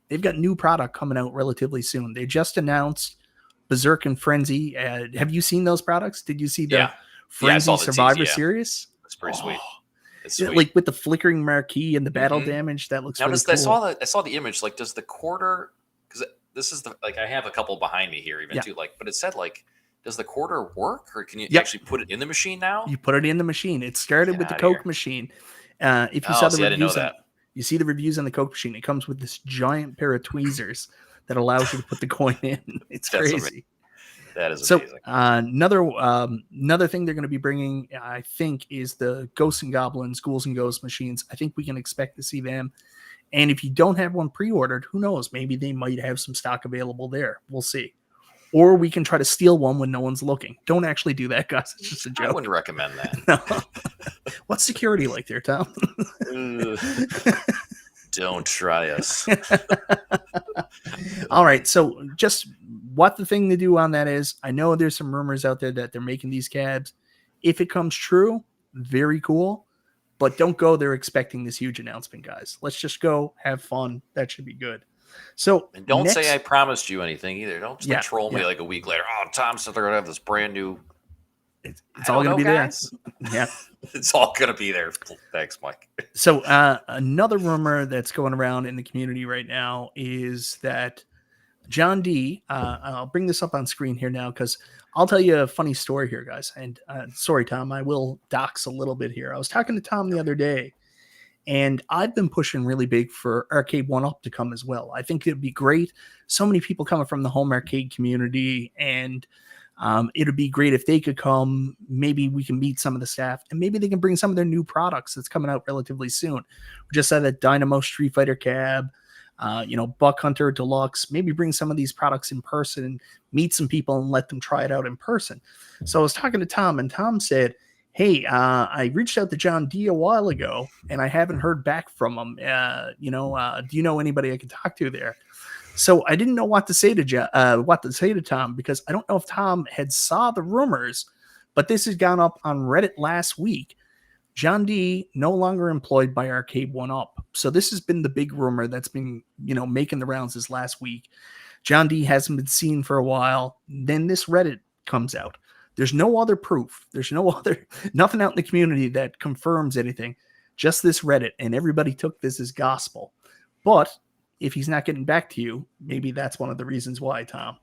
they've got new product coming out relatively soon. They just announced Berserk and Frenzy. Have you seen those products? Did you see the Frenzy Survivor series? It's pretty sweet. It's sweet. Like with the flickering marquee and the battle damage, that looks really cool. I saw the image. Like, does the quarter? Because this is I have a couple behind me here even too. Like, but it said like, does the quarter work, or can you actually put it in the machine now? You put it in the machine. It started with the Coke machine. If you saw the reviews, you see the reviews on the Coke machine. It comes with this giant pair of tweezers that allows you to put the coin in. It's crazy. Amazing. That is amazing. Another thing they're going to be bringing, I think, is the Ghosts and Goblins, Ghouls and Ghosts machines. I think we can expect to see them. And if you don't have one pre-ordered, who knows? Maybe they might have some stock available there. We'll see. Or we can try to steal one when no one's looking. Don't actually do that, guys. It's just a joke. I wouldn't recommend that. No. What's security like there, Tom? Don't try us. All right. So just what the thing to do on that is, I know there's some rumors out there that they're making these cabs. If it comes true, very cool. But don't go there expecting this huge announcement, guys. Let's just go have fun. That should be good. So and don't say I promised you anything either. Don't troll me like a week later. Oh, Tom said they're gonna have this brand new. It's all gonna be guys. there. Yeah, it's all gonna be there. Thanks, Mike. So another rumor that's going around in the community right now is that John D. I'll bring this up on screen here now because I'll tell you a funny story here, guys. And sorry, Tom, I will dox a little bit here. I was talking to Tom the other day. And I've been pushing really big for Arcade 1-Up to come as well. I think it'd be great. So many people coming from the home arcade community, and it'd be great if they could come. Maybe we can meet some of the staff, and maybe they can bring some of their new products that's coming out relatively soon. We just had that Dynamo Street Fighter cab, Buck Hunter Deluxe. Maybe bring some of these products in person and meet some people and let them try it out in person. So I was talking to Tom, and Tom said, hey, I reached out to John D a while ago, and I haven't heard back from him. Do you know anybody I can talk to there? So I didn't know what to say to Tom, because I don't know if Tom had saw the rumors, but this has gone up on Reddit last week. John D no longer employed by Arcade 1-Up. So this has been the big rumor that's been, making the rounds this last week. John D hasn't been seen for a while. Then this Reddit comes out. There's no other proof. There's nothing out in the community that confirms anything. Just this Reddit, and everybody took this as gospel. But if he's not getting back to you, maybe that's one of the reasons why, Tom.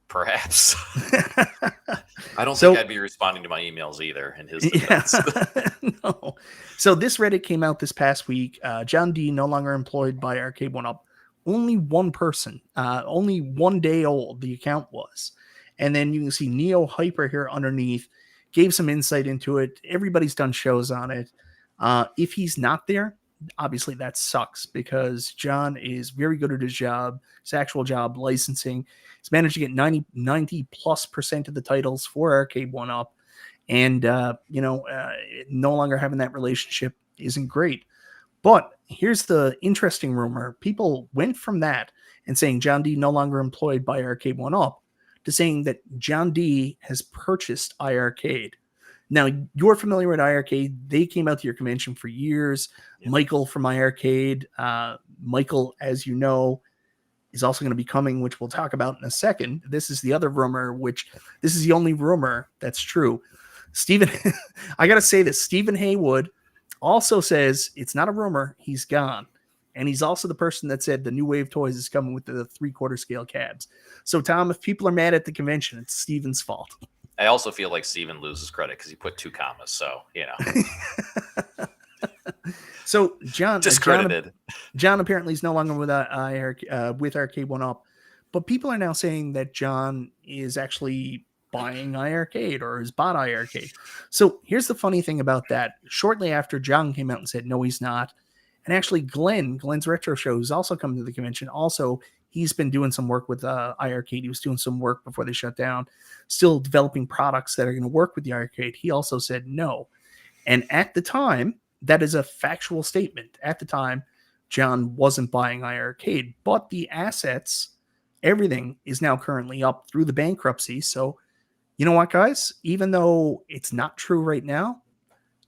Perhaps. I don't think I'd be responding to my emails either in his defense. No. So this Reddit came out this past week. John D no longer employed by Arcade 1-Up. Only one person, only 1 day old the account was. And then you can see Neo Hyper here underneath, gave some insight into it. Everybody's done shows on it. If he's not there, obviously that sucks, because John is very good at his job, his actual job, licensing. He's managed to get 90+% of the titles for Arcade 1-Up. And, no longer having that relationship isn't great. But here's the interesting rumor. People went from that and saying John D no longer employed by Arcade 1-Up to saying that John D has purchased iiRcade. Now, you're familiar with iiRcade. They came out to your convention for years. Yeah. Michael from iiRcade. Michael, as you know, is also going to be coming, which we'll talk about in a second. This is the other rumor, this is the only rumor that's true. Stephen, I got to say this. Stephen Haywood also says it's not a rumor. He's gone. And he's also the person that said the New Wave Toys is coming with the 3/4 scale cabs. So, Tom, if people are mad at the convention, it's Steven's fault. I also feel like Steven loses credit because he put 2 commas. So, So, John discredited. John apparently is no longer with Arcade 1-Up. But people are now saying that John is actually buying iiRcade or has bought iiRcade. So, here's the funny thing about that. Shortly after John came out and said, no, he's not. And actually, Glenn's Retro Show, who's also coming to the convention, also He's been doing some work with iiRcade. He was doing some work before they shut down, still developing products that are going to work with the iiRcade. He also said no. And at the time, that is a factual statement. At the time, John wasn't buying iiRcade, but the assets, everything is now currently up through the bankruptcy. So, you know what, guys? Even though it's not true right now,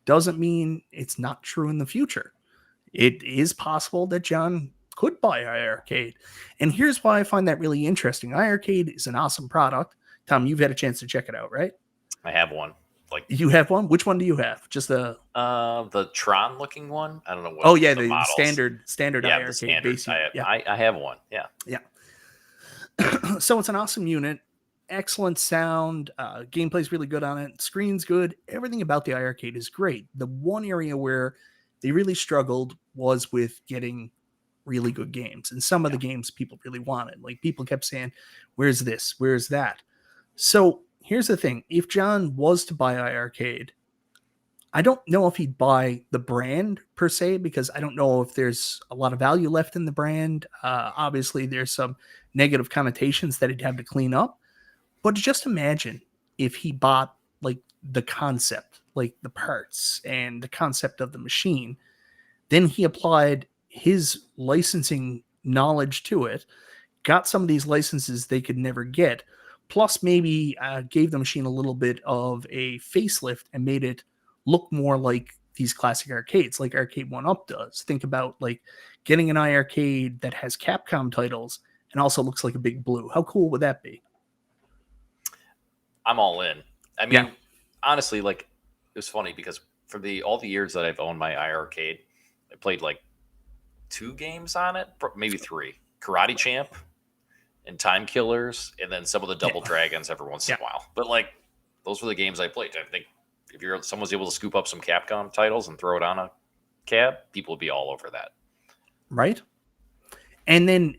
doesn't mean it's not true in the future. It is possible that John could buy iiRcade. And here's why I find that really interesting. iiRcade is an awesome product. Tom, you've had a chance to check it out, right? I have one. Like, you have one? Which one do you have? Just the Tron looking one. I don't know what. Oh yeah, the models. standard Yeah, iiRcade. the standard. Basic. I have one. Yeah. Yeah. So it's an awesome unit. Excellent sound. Gameplay's really good on it. Screen's good. Everything about the iiRcade is great. The one area where they really struggled was with getting really good games. And some of the games people really wanted. Like, people kept saying, where's this? Where's that? So here's the thing. If John was to buy iiRcade, I don't know if he'd buy the brand per se, because I don't know if there's a lot of value left in the brand. Obviously, there's some negative connotations that he'd have to clean up. But just imagine if he bought like the concept, like the parts and the concept of the machine. Then he applied his licensing knowledge to it, got some of these licenses they could never get, plus maybe gave the machine a little bit of a facelift and made it look more like these classic arcades, like Arcade 1-Up does. Think about like getting an iiRcade that has Capcom titles and also looks like a Big Blue. How cool would that be? I'm all in. I mean, honestly, like, it was funny because for all the years that I've owned my iiRcade, I played like 2 games on it, maybe 3. Karate Champ and Time Killers, and then some of the Double Dragons every once in a while. But like, those were the games I played. I think if someone's able to scoop up some Capcom titles and throw it on a cab, people would be all over that. Right? And then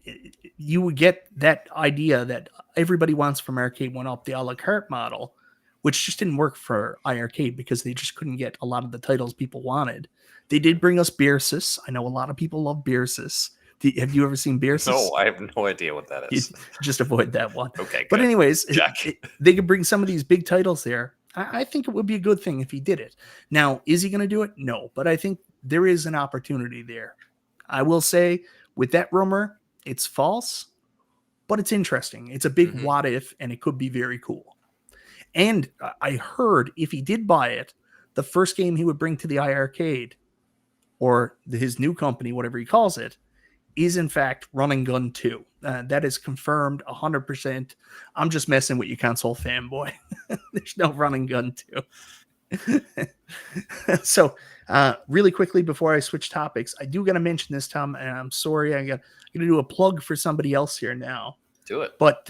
you would get that idea that everybody wants from Arcade 1-Up, the a la carte model, which just didn't work for iiRcade because they just couldn't get a lot of the titles people wanted. They did bring us Beersis. I know a lot of people love Beersis. Have you ever seen Beersis? No, I have no idea what that is. Just avoid that one. Okay, good. But anyways, Check. They could bring some of these big titles there. I think it would be a good thing if he did it. Now, is he going to do it? No, but I think there is an opportunity there. I will say, with that rumor, it's false, but it's interesting. It's a big what if, and it could be very cool. And I heard if he did buy it, the first game he would bring to the iiRcade, or his new company, whatever he calls it, is in fact Run and Gun 2. That is confirmed 100%. I'm just messing with you, console fanboy. There's no Run and Gun 2. So, really quickly before I switch topics, I do got to mention this, Tom, and I'm sorry, I'm going to do a plug for somebody else here now. Do it. But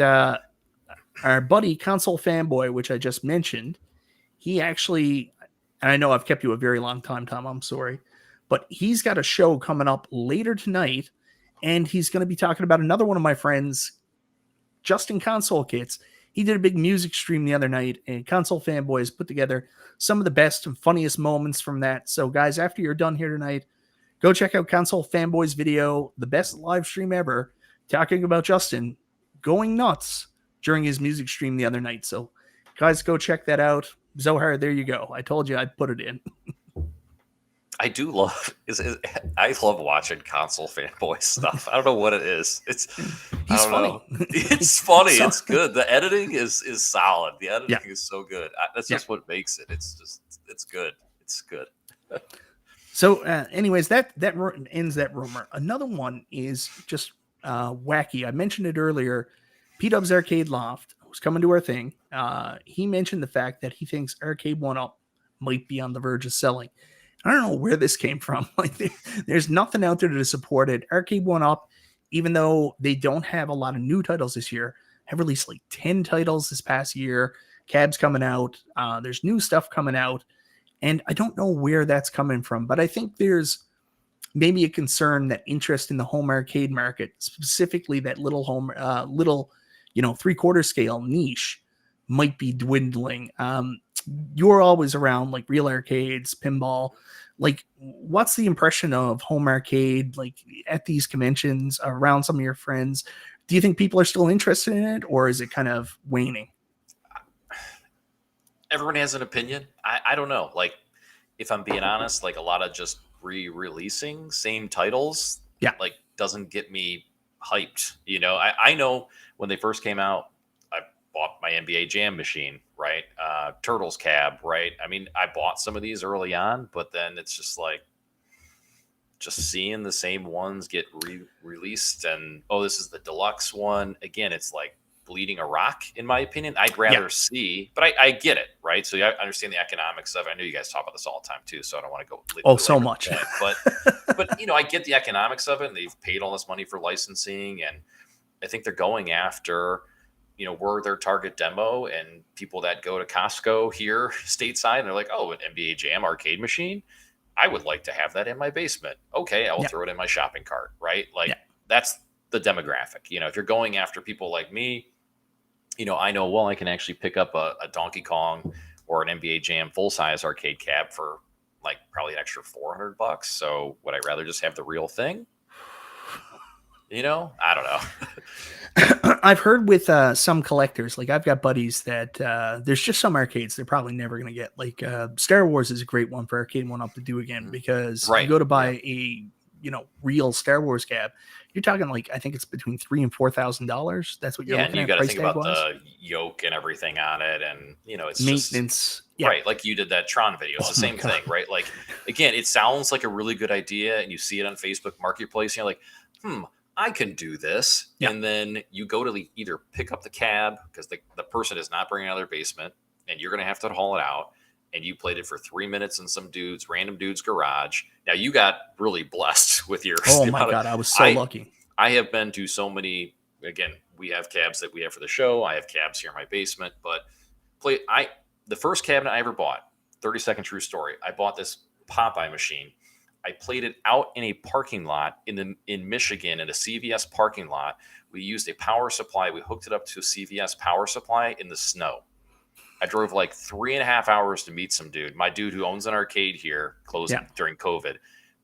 our buddy, Console Fanboy, which I just mentioned, he actually, and I know I've kept you a very long time, Tom, I'm sorry, but he's got a show coming up later tonight, and he's going to be talking about another one of my friends, Justin Console Kits. He did a big music stream the other night, and Console Fanboys put together some of the best and funniest moments from that. So, guys, after you're done here tonight, go check out Console Fanboy's video, the best live stream ever, talking about Justin going nuts during his music stream the other night. So, guys, go check that out. Zohar, there you go. I told you I'd put it in. I do love. I love watching Console Fanboy stuff. I don't know what it is. He's funny. It's funny. It's good. The editing is solid. The editing is so good. That's just what makes it. It's good. It's good. So, anyways, that ends that rumor. Another one is just wacky. I mentioned it earlier. P-Dub's Arcade Loft was coming to our thing. He mentioned the fact that he thinks Arcade 1-Up might be on the verge of selling. I don't know where this came from. Like, there's nothing out there to support it. Arcade 1-Up, even though they don't have a lot of new titles this year, have released like 10 titles this past year. Cab's coming out. There's new stuff coming out. And I don't know where that's coming from, but I think there's maybe a concern that interest in the home arcade market, specifically that little 3/4 scale niche, might be dwindling. You're always around like real arcades, pinball. Like, what's the impression of home arcade, like at these conventions, around some of your friends? Do you think people are still interested in it, or is it kind of waning? Everyone has an opinion. I don't know. Like, if I'm being honest, like a lot of just re-releasing same titles, Yeah. like doesn't get me hyped. I know when they first came out, I bought my NBA Jam machine, right? Turtles cab, right? I mean, I bought some of these early on, but then it's just like just seeing the same ones get released, and this is the deluxe one again. It's like bleeding a rock, in my opinion. I'd rather see, but I get it, right? So I understand the economics of it. I know you guys talk about this all the time too, so I don't want to go so much. But I get the economics of it, and they've paid all this money for licensing, and I think they're going after, we're their target demo, and people that go to Costco here stateside, and they're like, oh, an NBA Jam arcade machine, I would like to have that in my basement. Okay, I will throw it in my shopping cart, right? Like that's the demographic. If you're going after people like me, I know, well, I can actually pick up a Donkey Kong or an NBA Jam full-size arcade cab for like probably an extra $400. So would I rather just have the real thing? I don't know. I've heard with some collectors, like I've got buddies that there's just some arcades they're probably never going to get. Like Star Wars is a great one for Arcade One Up to do again, because you go to buy a real Star Wars cab, you're talking like, I think it's between $3,000 and $4,000. That's what you're looking at. And you got to think about the yoke and everything on it, and it's maintenance. Just, right? Like you did that Tron video. It's the same thing, right? Like again, it sounds like a really good idea, and you see it on Facebook Marketplace, and you're like, I can do this. And then you go to either pick up the cab because the person is not bringing it out of their basement, and you're going to have to haul it out. And you played it for 3 minutes in some random dude's garage. Now you got really blessed with your. Oh my God, I was so lucky. I have been to so many. Again, we have cabs that we have for the show. I have cabs here in my basement, but the first cabinet I ever bought, 30-second true story. I bought this Popeye machine. I played it out in a parking lot in Michigan, in a CVS parking lot. We used a power supply. We hooked it up to a CVS power supply in the snow. I drove like 3.5 hours to meet some dude. My dude who owns an arcade here closed during COVID.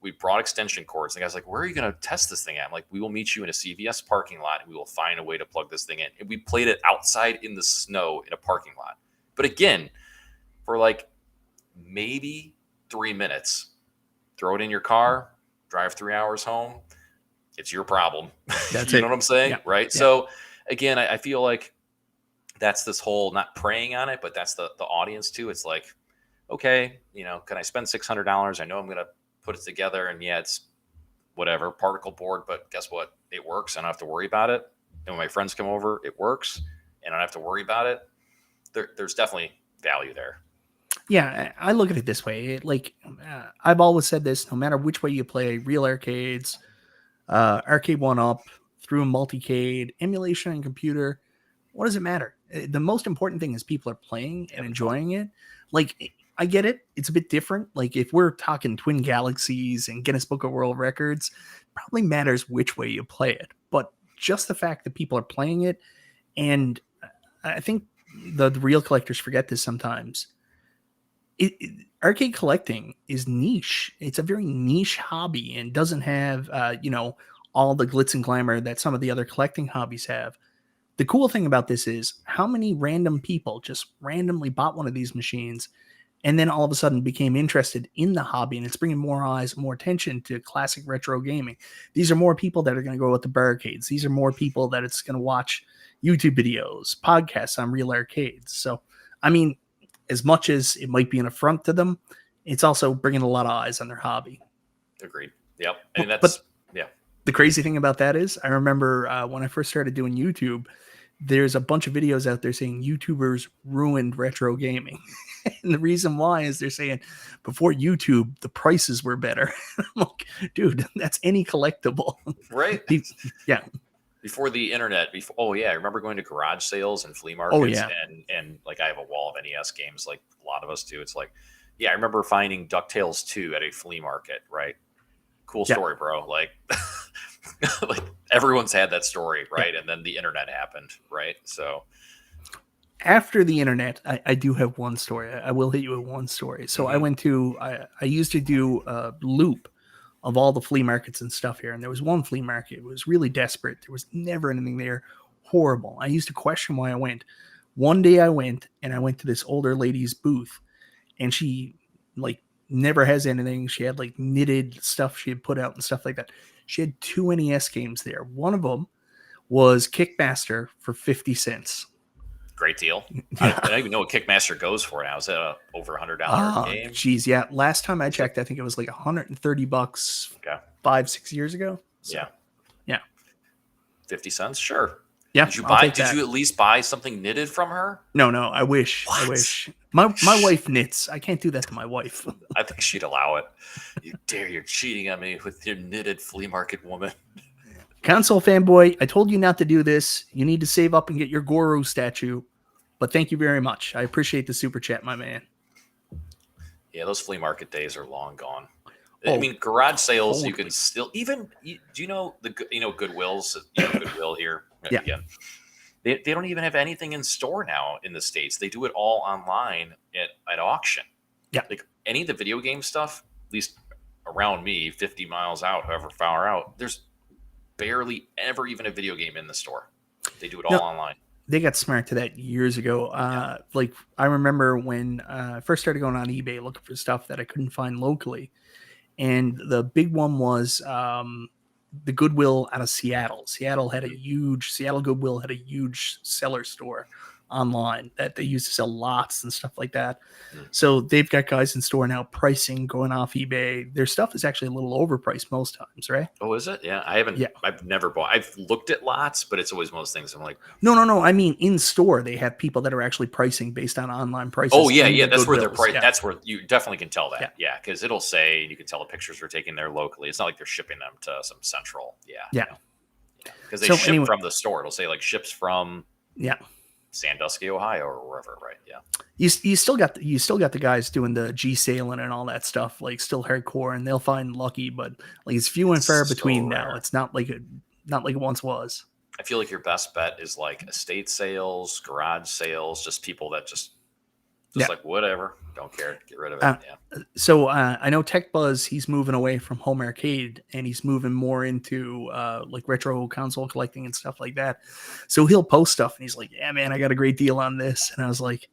We brought extension cords. The guy's like, where are you going to test this thing at? I'm like, we will meet you in a CVS parking lot, and we will find a way to plug this thing in. And we played it outside in the snow in a parking lot. But again, for like maybe 3 minutes, throw it in your car, drive 3 hours home. It's your problem. That's you know what I'm saying? Yeah. Right. Yeah. So again, I feel like that's this whole, not preying on it, but that's the audience too. It's like, okay, can I spend $600? I know I'm going to put it together, and it's whatever, particle board, but guess what? It works. I don't have to worry about it. And when my friends come over, it works, and I don't have to worry about it. There's definitely value there. Yeah, I look at it this way. I've always said this, no matter which way you play, real arcades, Arcade 1-Up, through a multicade, emulation on computer, what does it matter? The most important thing is people are playing and enjoying it. Like, I get it. It's a bit different. Like, if we're talking Twin Galaxies and Guinness Book of World Records, probably matters which way you play it. But just the fact that people are playing it, and I think the real collectors forget this sometimes. Arcade collecting is niche. It's a very niche hobby and doesn't have, all the glitz and glamour that some of the other collecting hobbies have. The cool thing about this is how many random people just randomly bought one of these machines and then all of a sudden became interested in the hobby, and it's bringing more eyes, more attention to classic retro gaming. These are more people that are going to go with the barricades. These are more people that it's going to watch YouTube videos, podcasts on real arcades. So, I mean, as much as it might be an affront to them, it's also bringing a lot of eyes on their hobby. Agreed. Yep. And the crazy thing about that is, I remember when I first started doing YouTube, there's a bunch of videos out there saying YouTubers ruined retro gaming. And the reason why is they're saying before YouTube, the prices were better. I'm like, dude, that's any collectible. Right. Yeah. Before the internet, I remember going to garage sales and flea markets, and like I have a wall of NES games, like a lot of us do. It's like, I remember finding DuckTales 2 at a flea market, right? Cool story, bro. Like, like everyone's had that story, right? And then the internet happened, right? So after the internet, I do have one story. I will hit you with one story. So I went to, I used to do a loop of all the flea markets and stuff here. And there was one flea market. It was really desperate. There was never anything there. Horrible. I used to question why I went. One day I went to this older lady's booth, and she like never has anything. She had like knitted stuff she had put out and stuff like that. She had 2 NES games there. One of them was Kickmaster for 50 cents. Great deal. Yeah. I don't even know what Kickmaster goes for now. Is that a over $100 game? Geez, yeah. Last time I checked, I think it was like $130 Okay. 5-6 years ago. So, Yeah. Yeah. 50 cents? Sure. Yeah. Did you I'll buy? take Did that. you at least buy something knitted from her? No, I wish. What? I wish. My wife knits. I can't do that to my wife. I think she'd allow it. You dare, you're cheating on me with your knitted flea market woman. Console fanboy, I told you not to do this. You need to save up and get your Goro statue. But thank you very much. I appreciate the super chat, my man. Yeah, those flea market days are long gone. Oh, I mean, garage sales, you totally. can still do you know Goodwill's? Goodwill here. Yeah. Again, they don't even have anything in store now in the States. They do it all online at auction. Yeah. Like any of the video game stuff, at least around me, 50 miles out, however far out, there's barely ever even a video game in the store. They do it all online. They got smart to that years ago. Like I remember when I first started going on eBay looking for stuff that I couldn't find locally. And the big one was the Goodwill out of Seattle. Seattle Goodwill had a huge seller store online that they used to sell lots and stuff like that. So they've got guys in store now pricing going off eBay. Their stuff is actually a little overpriced most times, right? Oh, is it? Yeah, I haven't. Yeah. I've never bought. I've looked at lots, but it's always most things. I'm like, No. I mean, in store, they have people that are actually pricing based on online prices. oh yeah, in yeah. the That's where they're Goodwills. priced. Yeah. That's where you definitely can tell that. Yeah, because it'll say you can tell the pictures are taken there locally. It's not like they're shipping them to some central. Yeah. Because they So ship anyway- from the store. It'll say like ships from Yeah. Sandusky, Ohio, or wherever. Right? Yeah. You still got the guys doing the G sailing and all that stuff, like still hardcore, and they'll find lucky, but like it's few and It's far so between now. rare. It's not like it once was. I feel like your best bet is like estate sales, garage sales, just people that just Yeah. like whatever, don't care, get rid of it. So I know Tech Buzz, he's moving away from home arcade and he's moving more into like retro console collecting and stuff like that. So he'll post stuff and he's like, yeah, man, I got a great deal on this. And I was like,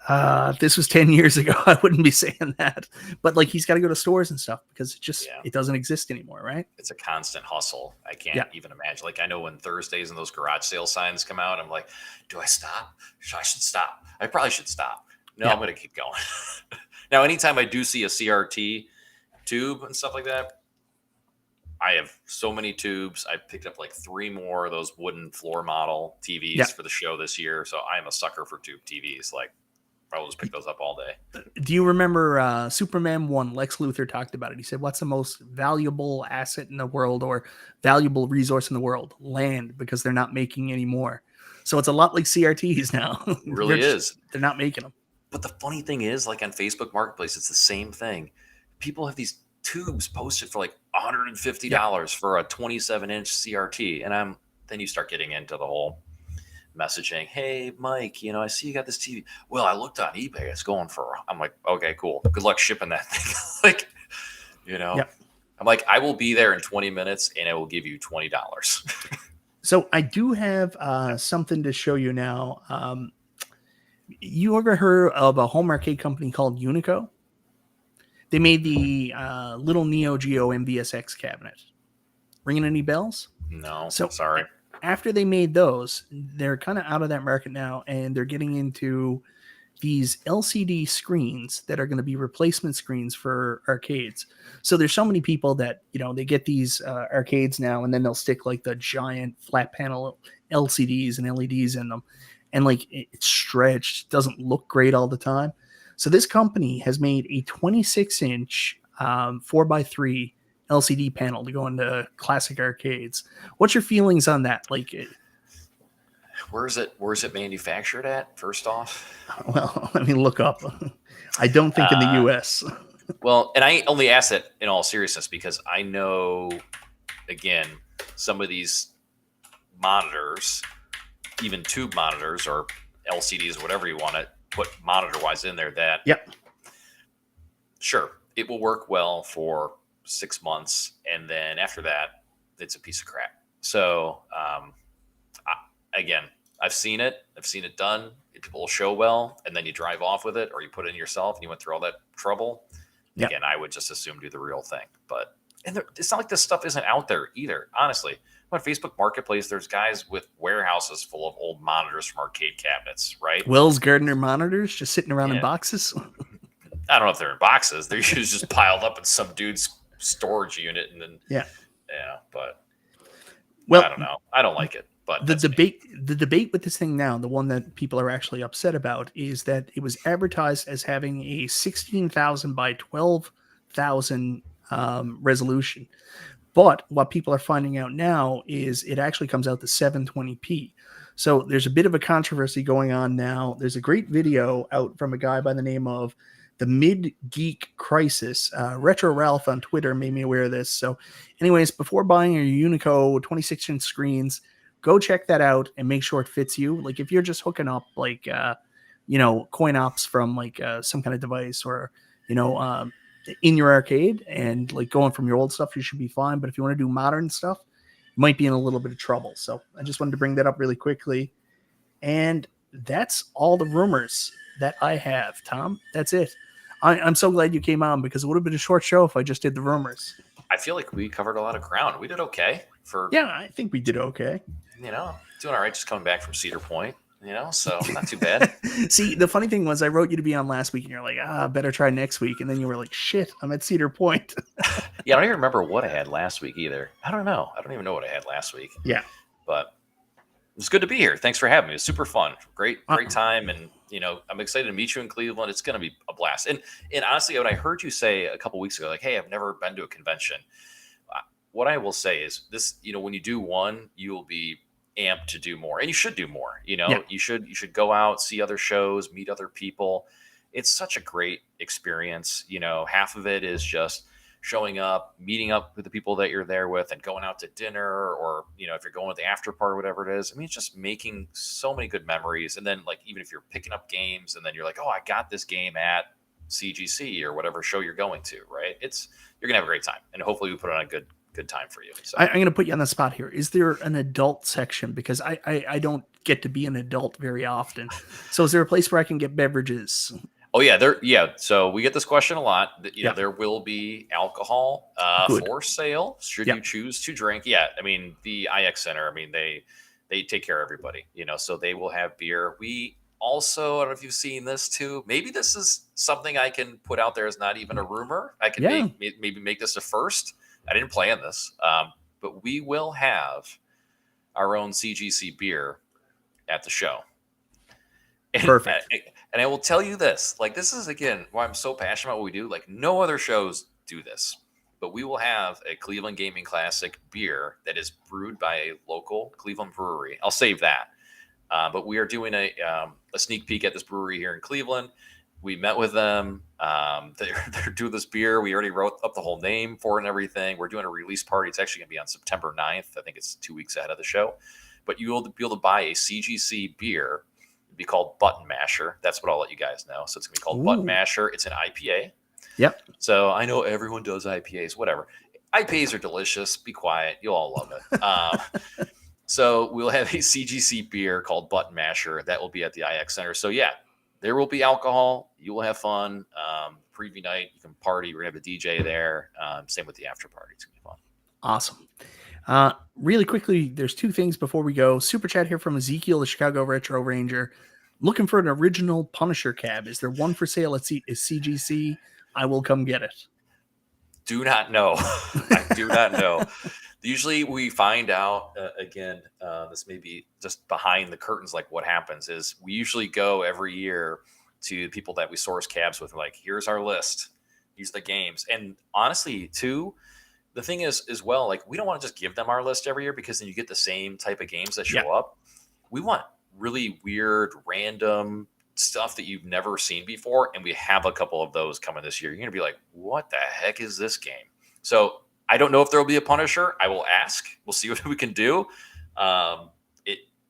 if this was 10 years ago, I wouldn't be saying that. But like he's got to go to stores and stuff because it doesn't exist anymore, right? It's a constant hustle. I can't Yeah. even imagine. Like I know when Thursdays and those garage sale signs come out, I'm like, do I stop? I should stop. I probably should stop. No, Yeah. I'm going to keep going. Now, anytime I do see a CRT tube and stuff like that, I have so many tubes. I picked up like 3 more of those wooden floor model TVs Yeah. for the show this year. So I'm a sucker for tube TVs. Like I will just pick those up all day. Do you remember Superman 1? Lex Luthor talked about it. He said, what's the most valuable asset in the world or valuable resource in the world? Land, because they're not making any more. So it's a lot like CRTs now. It really is. They're not making them. But the funny thing is, like on Facebook Marketplace, it's the same thing. People have these tubes posted for like $150 for a 27-inch CRT. And then you start getting into the whole messaging. Hey, Mike, I see you got this TV. Well, I looked on eBay. It's going for, I'm like, okay, cool. Good luck shipping that thing. Like, Yep. I'm like, I will be there in 20 minutes and I will give you $20. So I do have something to show you now. You ever heard of a home arcade company called Unico? They made the little Neo Geo MVSX cabinet. Ringing any bells? No, So- sorry. After they made those, they're kind of out of that market now, and they're getting into these LCD screens that are going to be replacement screens for arcades. So there's so many people that, they get these arcades now, and then they'll stick like the giant flat panel LCDs and LEDs in them. And like it's stretched, doesn't look great all the time. So this company has made a 26-inch 4x3 LCD panel to go into classic arcades. What's your feelings on that? Like, Where's it manufactured at? First off, well, let me look up. I don't think in the US. well, and I only ask that in all seriousness because I know, again, some of these monitors, even tube monitors or LCDs, whatever you want to put monitor-wise in there, that Yep. sure, it will work well for 6 months, and then after that, it's a piece of crap. So again, I've seen it done. People will show well, and then you drive off with it, or you put it in yourself, and you went through all that trouble. Yep. Again, I would just assume do the real thing. But it's not like this stuff isn't out there either. Honestly, on Facebook Marketplace, there's guys with warehouses full of old monitors from arcade cabinets, right? Wells Gardner monitors just sitting around in boxes. I don't know if they're in boxes. They're usually just piled up in some dude's storage unit, and then But well, I don't know. I don't like it. But the debate with this thing now, the one that people are actually upset about, is that it was advertised as having a 16,000 by 12,000 resolution. But what people are finding out now is it actually comes out to 720p. So there's a bit of a controversy going on now. There's a great video out from a guy by the name of the Mid Geek Crisis. Retro Ralph on Twitter made me aware of this. So anyways, before buying your Unico 26-inch screens, go check that out and make sure it fits you. Like if you're just hooking up like, coin ops from like some kind of device or, in your arcade and like going from your old stuff, you should be fine. But if you want to do modern stuff, you might be in a little bit of trouble. So I just wanted to bring that up really quickly. And that's all the rumors that I have, Tom. That's it. I'm so glad you came on because it would have been a short show if I just did the rumors. I feel like we covered a lot of ground. We did okay I think we did okay. Doing all right. Just coming back from Cedar Point, so not too bad. See, the funny thing was I wrote you to be on last week and you're like, better try next week. And then you were like, shit, I'm at Cedar Point. Yeah, I don't even remember what I had last week either. I don't know. I don't even know what I had last week. Yeah. But it was good to be here. Thanks for having me. It was super fun. Great time. And, I'm excited to meet you in Cleveland. It's going to be a blast. And honestly, what I heard you say a couple weeks ago, like, hey, I've never been to a convention. What I will say is this, when you do one, you will be amped to do more, and you should do more. You should go out, see other shows, meet other people. It's such a great experience. Half of it is just showing up, meeting up with the people that you're there with, and going out to dinner, or if you're going with the after party, whatever it is. I mean, it's just making so many good memories. And then like even if you're picking up games, and then you're like, oh, I got this game at CGC or whatever show you're going to, right? You're gonna have a great time, and hopefully we put on a good time for you. So I'm going to put you on the spot here. Is there an adult section? Because I don't get to be an adult very often. So is there a place where I can get beverages? Oh yeah, So we get this question a lot. There will be alcohol for sale should you choose to drink. Yeah, I mean the IX Center. I mean they take care of everybody. So they will have beer. We also, I don't know if you've seen this too. Maybe this is something I can put out there as not even a rumor. I can maybe make this a first. I didn't plan this, but we will have our own CGC beer at the show. And, Perfect. And I will tell you this, like, this is, again, why I'm so passionate about what we do. Like, no other shows do this, but we will have a Cleveland Gaming Classic beer that is brewed by a local Cleveland brewery. I'll save that. But we are doing a sneak peek at this brewery here in Cleveland. We met with them. They're doing this beer. We already wrote up the whole name for it and everything. We're doing a release party. It's actually going to be on September 9th. I think it's 2 weeks ahead of the show. But you will be able to buy a CGC beer. It'll be called Button Masher. That's what I'll let you guys know. So it's going to be called Button Masher. It's an IPA. Yep. So I know everyone does IPAs, whatever. IPAs are delicious. Be quiet. You'll all love it. So we'll have a CGC beer called Button Masher. That will be at the IX Center. So yeah. There will be alcohol. You will have fun. Preview night, you can party. We're going to have a DJ there. Same with the after party. It's going to be fun. Awesome. Really quickly, there's two things before we go. Super chat here from Ezekiel, the Chicago Retro Ranger. Looking for an original Punisher cab. Is there one for sale at CGC? I will come get it. Do not know. I do not know. Usually we find out, this may be just behind the curtains, like what happens is we usually go every year to people that we source cabs with, like, here's our list, these are the games. And honestly, too, the thing is as well, like, we don't want to just give them our list every year because then you get the same type of games that show up. We want really weird, random stuff that you've never seen before. And we have a couple of those coming this year. You're going to be like, what the heck is this game? So I don't know if there will be a Punisher. I will ask. We'll see what we can do.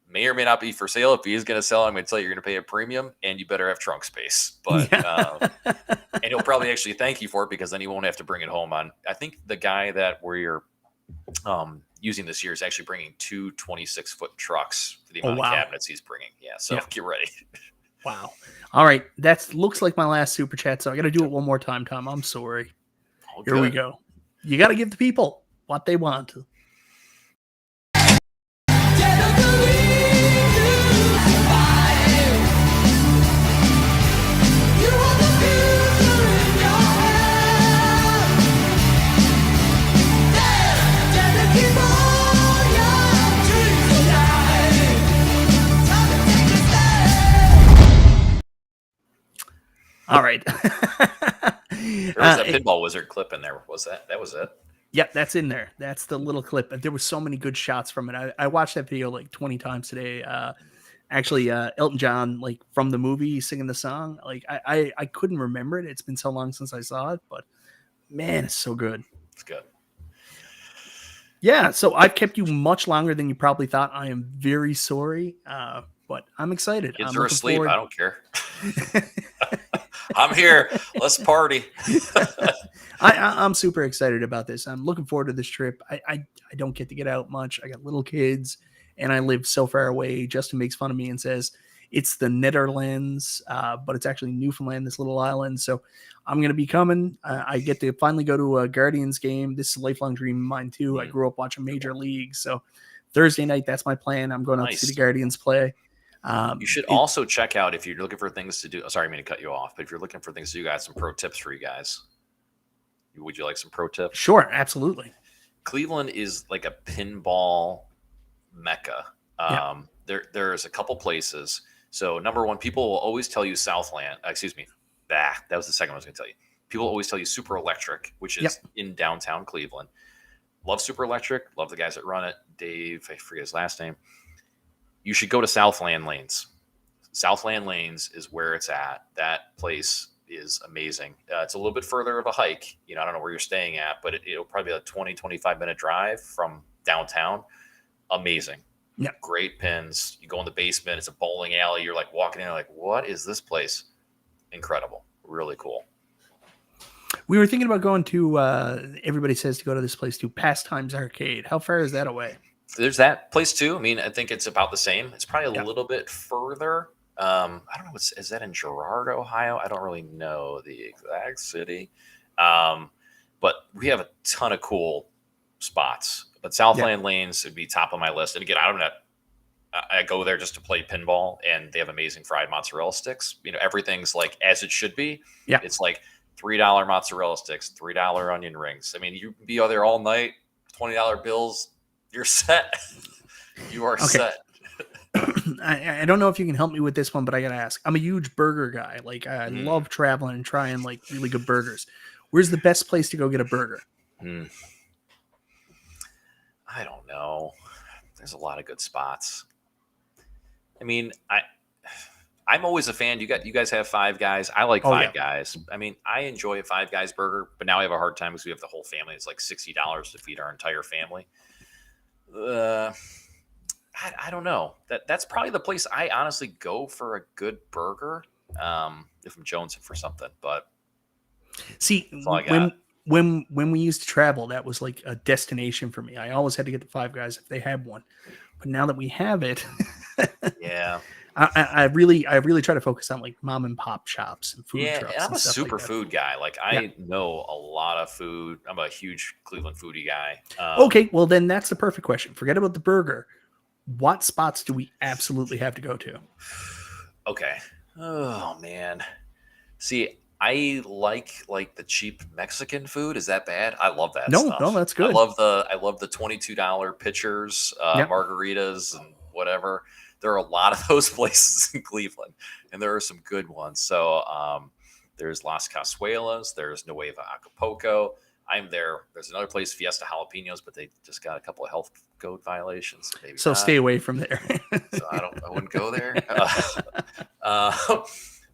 may or may not be for sale. If he is going to sell, I'm going to tell you you're going to pay a premium, and you better have trunk space. But and he'll probably actually thank you for it because then he won't have to bring it home. On I think the guy that we're using this year is actually bringing two 26-foot trucks for the amount of cabinets he's bringing. Yeah, so get ready. Wow. All right, that looks like my last super chat, so I got to do it one more time, Tom. I'm sorry. Here we go. You got to give the people what they want. All right. There was that Pinball Wizard clip in there. That was it? Yep, that's in there. That's the little clip. There were so many good shots from it. I watched that video like 20 times today. Actually, Elton John, like from the movie, singing the song. Like I couldn't remember it. It's been so long since I saw it, but man, it's so good. It's good. Yeah, so I've kept you much longer than you probably thought. I am very sorry, but I'm excited. Kids are asleep. I don't care. I'm here. Let's party. I'm super excited about this. I'm looking forward to this trip. I don't get to get out much. I got little kids, and I live so far away. Justin makes fun of me and says it's the Netherlands, but it's actually Newfoundland, this little island. So I'm going to be coming. I get to finally go to a Guardians game. This is a lifelong dream of mine, too. I grew up watching Major League. So Thursday night, that's my plan. I'm going out to see the Guardians play. You should also check out if you're looking for things to do. Sorry, I mean to cut you off, but if you're looking for things to do, I got some pro tips for you guys. Would you like some pro tips? Sure, absolutely. Cleveland is like a pinball mecca. There's a couple places. So number one, people will always tell you Southland. That was the second one I was going to tell you. People always tell you Super Electric, which is in downtown Cleveland. Love Super Electric. Love the guys that run it. Dave, I forget his last name. You should go to Southland Lanes. Southland Lanes is where it's at. That place is amazing. It's a little bit further of a hike. I don't know where you're staying at, but it'll probably be a 20, 25-minute drive from downtown. Amazing. Yeah. Great pins. You go in the basement. It's a bowling alley. You're like walking in like, what is this place? Incredible. Really cool. We were thinking about going to, everybody says to go to this place too, Pastimes Arcade. How far is that away? There's that place too. I mean, I think it's about the same. It's probably a little bit further. I don't know. Is that in Girard, Ohio? I don't really know the exact city. But we have a ton of cool spots. But Southland Lanes would be top of my list. And again, I go there just to play pinball, and they have amazing fried mozzarella sticks. Everything's like as it should be. Yeah. It's like $3 mozzarella sticks, $3 onion rings. I mean, you can be out there all night, $20 bills. You're set. You are set. I don't know if you can help me with this one, but I got to ask. I'm a huge burger guy. Like, I love traveling and trying like really good burgers. Where's the best place to go get a burger? I don't know. There's a lot of good spots. I mean, I'm always a fan. You guys have Five Guys. I like Five Guys. I mean, I enjoy a Five Guys burger, but now I have a hard time because we have the whole family. It's like $60 to feed our entire family. I don't know. That's probably the place I honestly go for a good burger. If I'm jonesing for something, but see, when we used to travel, that was like a destination for me. I always had to get the Five Guys if they had one. But now that we have it, I really try to focus on like mom and pop shops and food trucks. Yeah, I'm a super like food guy. Like I know a lot of food. I'm a huge Cleveland foodie guy. Okay, well then that's the perfect question. Forget about the burger. What spots do we absolutely have to go to? Okay. Oh man. See, I like the cheap Mexican food. Is that bad? I love that stuff. No, that's good. I love the $22 pitchers, margaritas and whatever. There are a lot of those places in Cleveland, and there are some good ones. So there's Las Casuelas, there's Nueva Acapulco. I'm there. There's another place, Fiesta Jalapenos, but they just got a couple of health code violations. So stay away from there. So I wouldn't go there.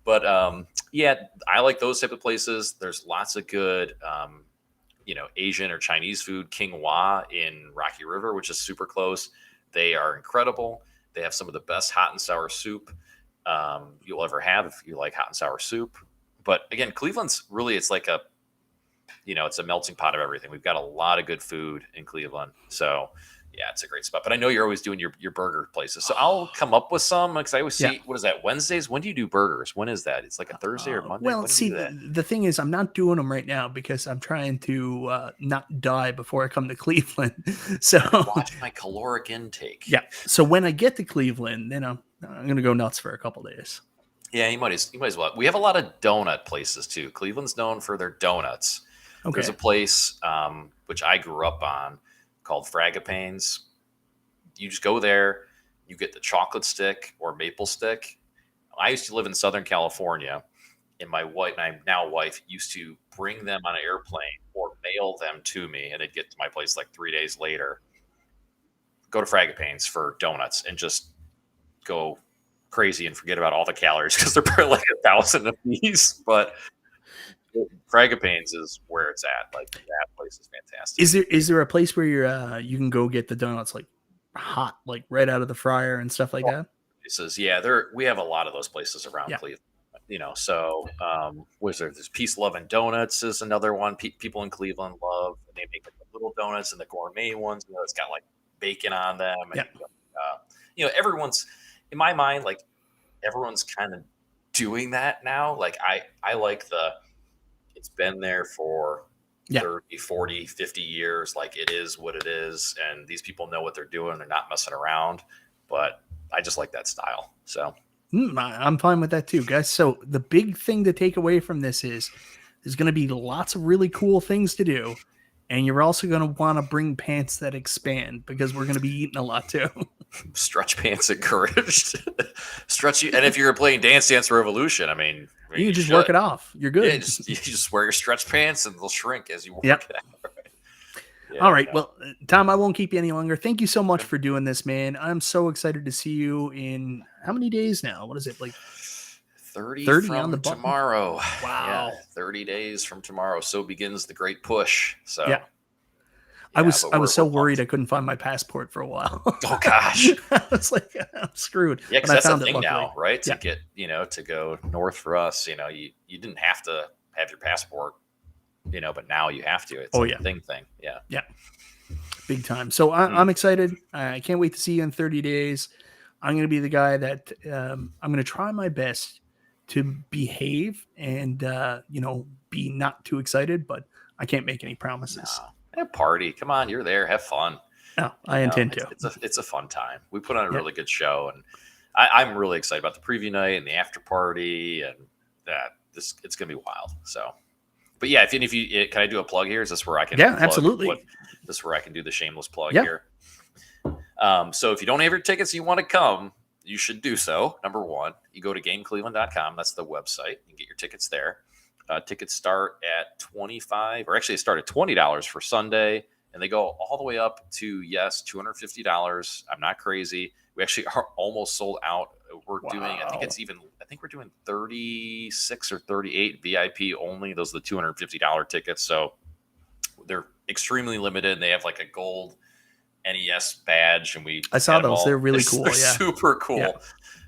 But I like those type of places. There's lots of good, Asian or Chinese food. King Hua in Rocky River, which is super close. They are incredible. They have some of the best hot and sour soup you'll ever have if you like hot and sour soup. But again, Cleveland's really, it's like it's a melting pot of everything. We've got a lot of good food in Cleveland. So yeah, it's a great spot. But I know you're always doing your burger places. So I'll come up with some because I always see, what is that, Wednesdays? When do you do burgers? When is that? It's like a Thursday or Monday? Well, see, the thing is, I'm not doing them right now because I'm trying to not die before I come to Cleveland. So watch my caloric intake. Yeah. So when I get to Cleveland, then I'm going to go nuts for a couple days. Yeah, you might as well. We have a lot of donut places too. Cleveland's known for their donuts. Okay. There's a place which I grew up on called Fragapanes. You just go there, you get the chocolate stick or maple stick. I used to live in Southern California, and my wife used to bring them on an airplane or mail them to me, and it'd get to my place like 3 days later. Go to Fragapanes for donuts and just go crazy and forget about all the calories because they're probably like 1,000 a piece. But Fragapanes is where it's at. Like, that place is fantastic. Is there a place where you can go get the donuts like hot, like right out of the fryer and stuff like that? Places, we have a lot of those places around Cleveland. So was there? There's Peace, Love, and Donuts is another one. People in Cleveland love. And they make like the little donuts and the gourmet ones. It's got like bacon on them. And, everyone's, in my mind, like everyone's kind of doing that now. Like I like it's been there for 30, 40, 50 years. Like, it is what it is. And these people know what they're doing. They're not messing around. But I just like that style. So I'm fine with that too, guys. So the big thing to take away from this is there's going to be lots of really cool things to do. And you're also going to want to bring pants that expand because we're going to be eating a lot too. Stretch pants encouraged. Stretchy. And if you're playing Dance Dance Revolution, I mean, you just work it off. You're good. Yeah, you just wear your stretch pants and they'll shrink as you work it out. All right. Well, Tom, I won't keep you any longer. Thank you so much for doing this, man. I'm so excited to see you in how many days now? What is it, like 30 from on the tomorrow? Wow. 30 days from tomorrow. So begins the great push. So I was so worried I couldn't find my passport for a while. Oh gosh. I was like, I'm screwed. Yeah, because that's the thing now, right? To get, to go north for us, you didn't have to have your passport, but now you have to. It's a thing. Yeah. Yeah. Big time. So I'm excited. I can't wait to see you in 30 days. I'm going to be the guy that I'm going to try my best to behave and, be not too excited, but I can't make any promises. No. Party. Come on. You're there. Have fun. No, I intend to. It's a fun time. We put on a really good show, and I'm really excited about the preview night and the after party, and it's going to be wild. So, but yeah, if you can I do a plug here? Is this where I can? Yeah, absolutely. This is where I can do the shameless plug here. So if you don't have your tickets and you want to come, you should do so. Number one, you go to gamecleveland.com. That's the website. You can get your tickets there. Tickets start at $25, or actually, they start at $20 for Sunday, and they go all the way up to $250. I'm not crazy. We actually are almost sold out. We're doing, I think we're doing 36 or 38 VIP only. Those are the $250 tickets. So they're extremely limited. They have like a gold NES badge, and I saw those. They're really cool. They're super cool. Yeah.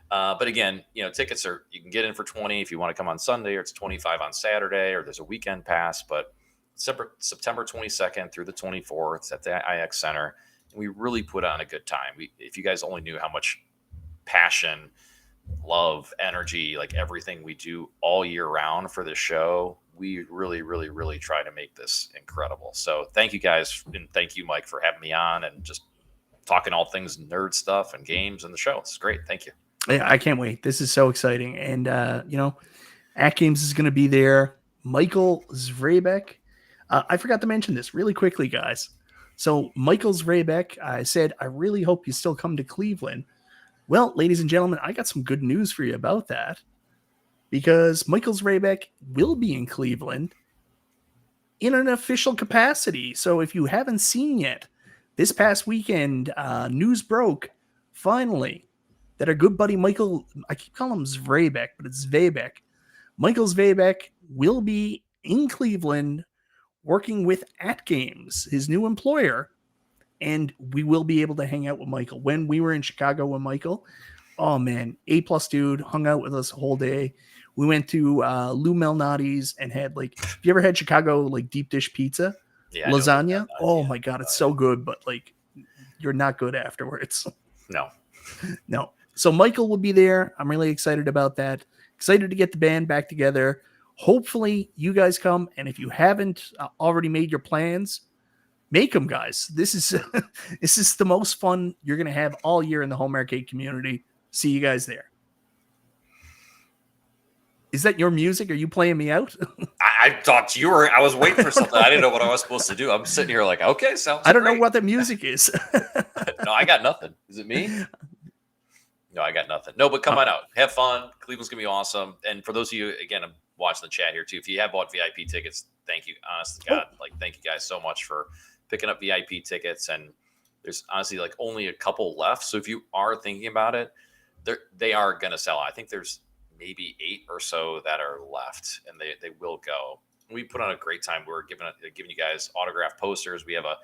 But again, tickets you can get in for $20 if you want to come on Sunday, or it's $25 on Saturday, or there's a weekend pass. But September 22nd through the 24th, it's at the IX Center. And we really put on a good time. If you guys only knew how much passion, love, energy, like everything we do all year round for this show, we really, really, really try to make this incredible. So thank you guys. And thank you, Mike, for having me on and just talking all things nerd stuff and games and the show. It's great. Thank you. Yeah, I can't wait. This is so exciting. And, At Games is going to be there. Michael Zvrabek. I forgot to mention this really quickly, guys. So Michael Zvrabek, I said, I really hope you still come to Cleveland. Well, ladies and gentlemen, I got some good news for you about that, because Michael Zvrabek will be in Cleveland in an official capacity. So if you haven't seen yet, this past weekend, news broke, finally, that our good buddy Michael, I keep calling him Zvrabek, but it's Zvabek. Michael Zvabek will be in Cleveland working with At Games, his new employer, and we will be able to hang out with Michael. When we were in Chicago with Michael, oh man, A+ dude hung out with us the whole day. We went to Lou Malnati's and had like, have you ever had Chicago like deep dish pizza? Yeah, Lasagna? Oh my God, it's so good, but like you're not good afterwards. No. No. So Michael will be there. I'm really excited about that. Excited to get the band back together. Hopefully you guys come, and if you haven't already made your plans, make them, guys. This is this is the most fun you're going to have all year in the home arcade community. See you guys there. Is that your music? Are you playing me out? I thought you were. I was waiting for something. I didn't know what I was supposed to do. I'm sitting here like, okay, sounds. I don't great. know what the music is. No, I got nothing. Is it me? No, I got nothing. No, but come on out. Have fun. Cleveland's going to be awesome. And for those of you, again, I'm watching the chat here too. If you have bought VIP tickets, thank you. Honest to God, like, thank you guys so much for picking up VIP tickets. And there's honestly like only a couple left. So if you are thinking about it, they are going to sell out. I think there's maybe 8 or so that are left, and they will go. We put on a great time. We're giving you guys autographed posters. We have a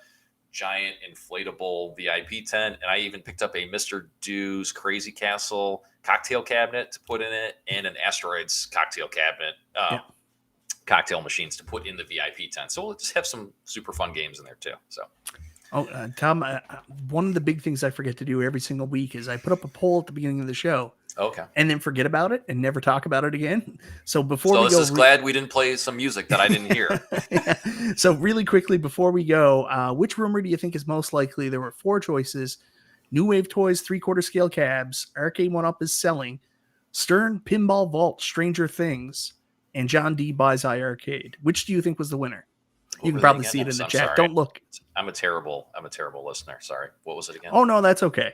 giant inflatable VIP tent, and I even picked up a Mr. Dew's Crazy Castle cocktail cabinet to put in it, and an Asteroids cocktail cabinet, cocktail machines to put in the VIP tent. So we'll just have some super fun games in there too. So, Tom, one of the big things I forget to do every single week is I put up a poll at the beginning of the show. Okay. And then forget about it and never talk about it again. So before so we this go, is glad we didn't play some music that I didn't hear. Yeah. So really quickly before we go, which rumor do you think is most likely? There were 4 choices: New Wave Toys 3/4 scale cabs, Arcade 1-Up is selling, Stern Pinball Vault Stranger Things, and John D buys iiRcade. Which do you think was the winner? You can probably see it in the chat. Sorry. Don't look. I'm a terrible listener. Sorry. What was it again? Oh no, that's okay.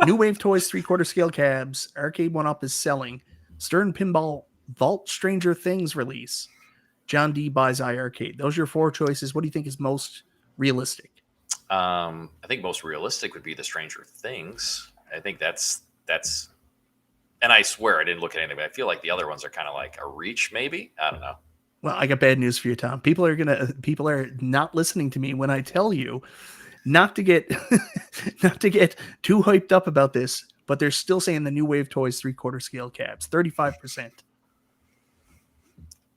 New Wave Toys 3/4 scale cabs, Arcade 1-Up is selling, Stern Pinball Vault Stranger Things release, John D buys iiRcade. Those are your 4 choices. What do you think is most realistic? I think most realistic would be the Stranger Things. I think that's, and I swear I didn't look at anything. I feel like the other ones are kind of like a reach, maybe. I don't know. Well, I got bad news for you, Tom. People are not listening to me when I tell you not to get too hyped up about this, but they're still saying the New Wave Toys 3/4 scale cabs, 35%.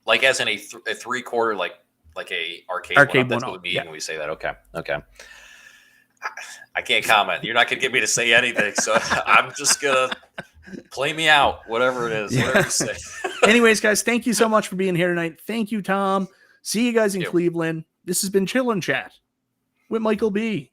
Like as in a 3/4, like a arcade 1-Up. That's what we mean when we say that. Okay. I can't comment. You're not gonna get me to say anything, so I'm just gonna play me out, whatever it is, whatever you say. Anyways, guys, thank you so much for being here tonight. Thank you, Tom. See you guys in Cleveland. This has been Chillin' Chat with Michael B.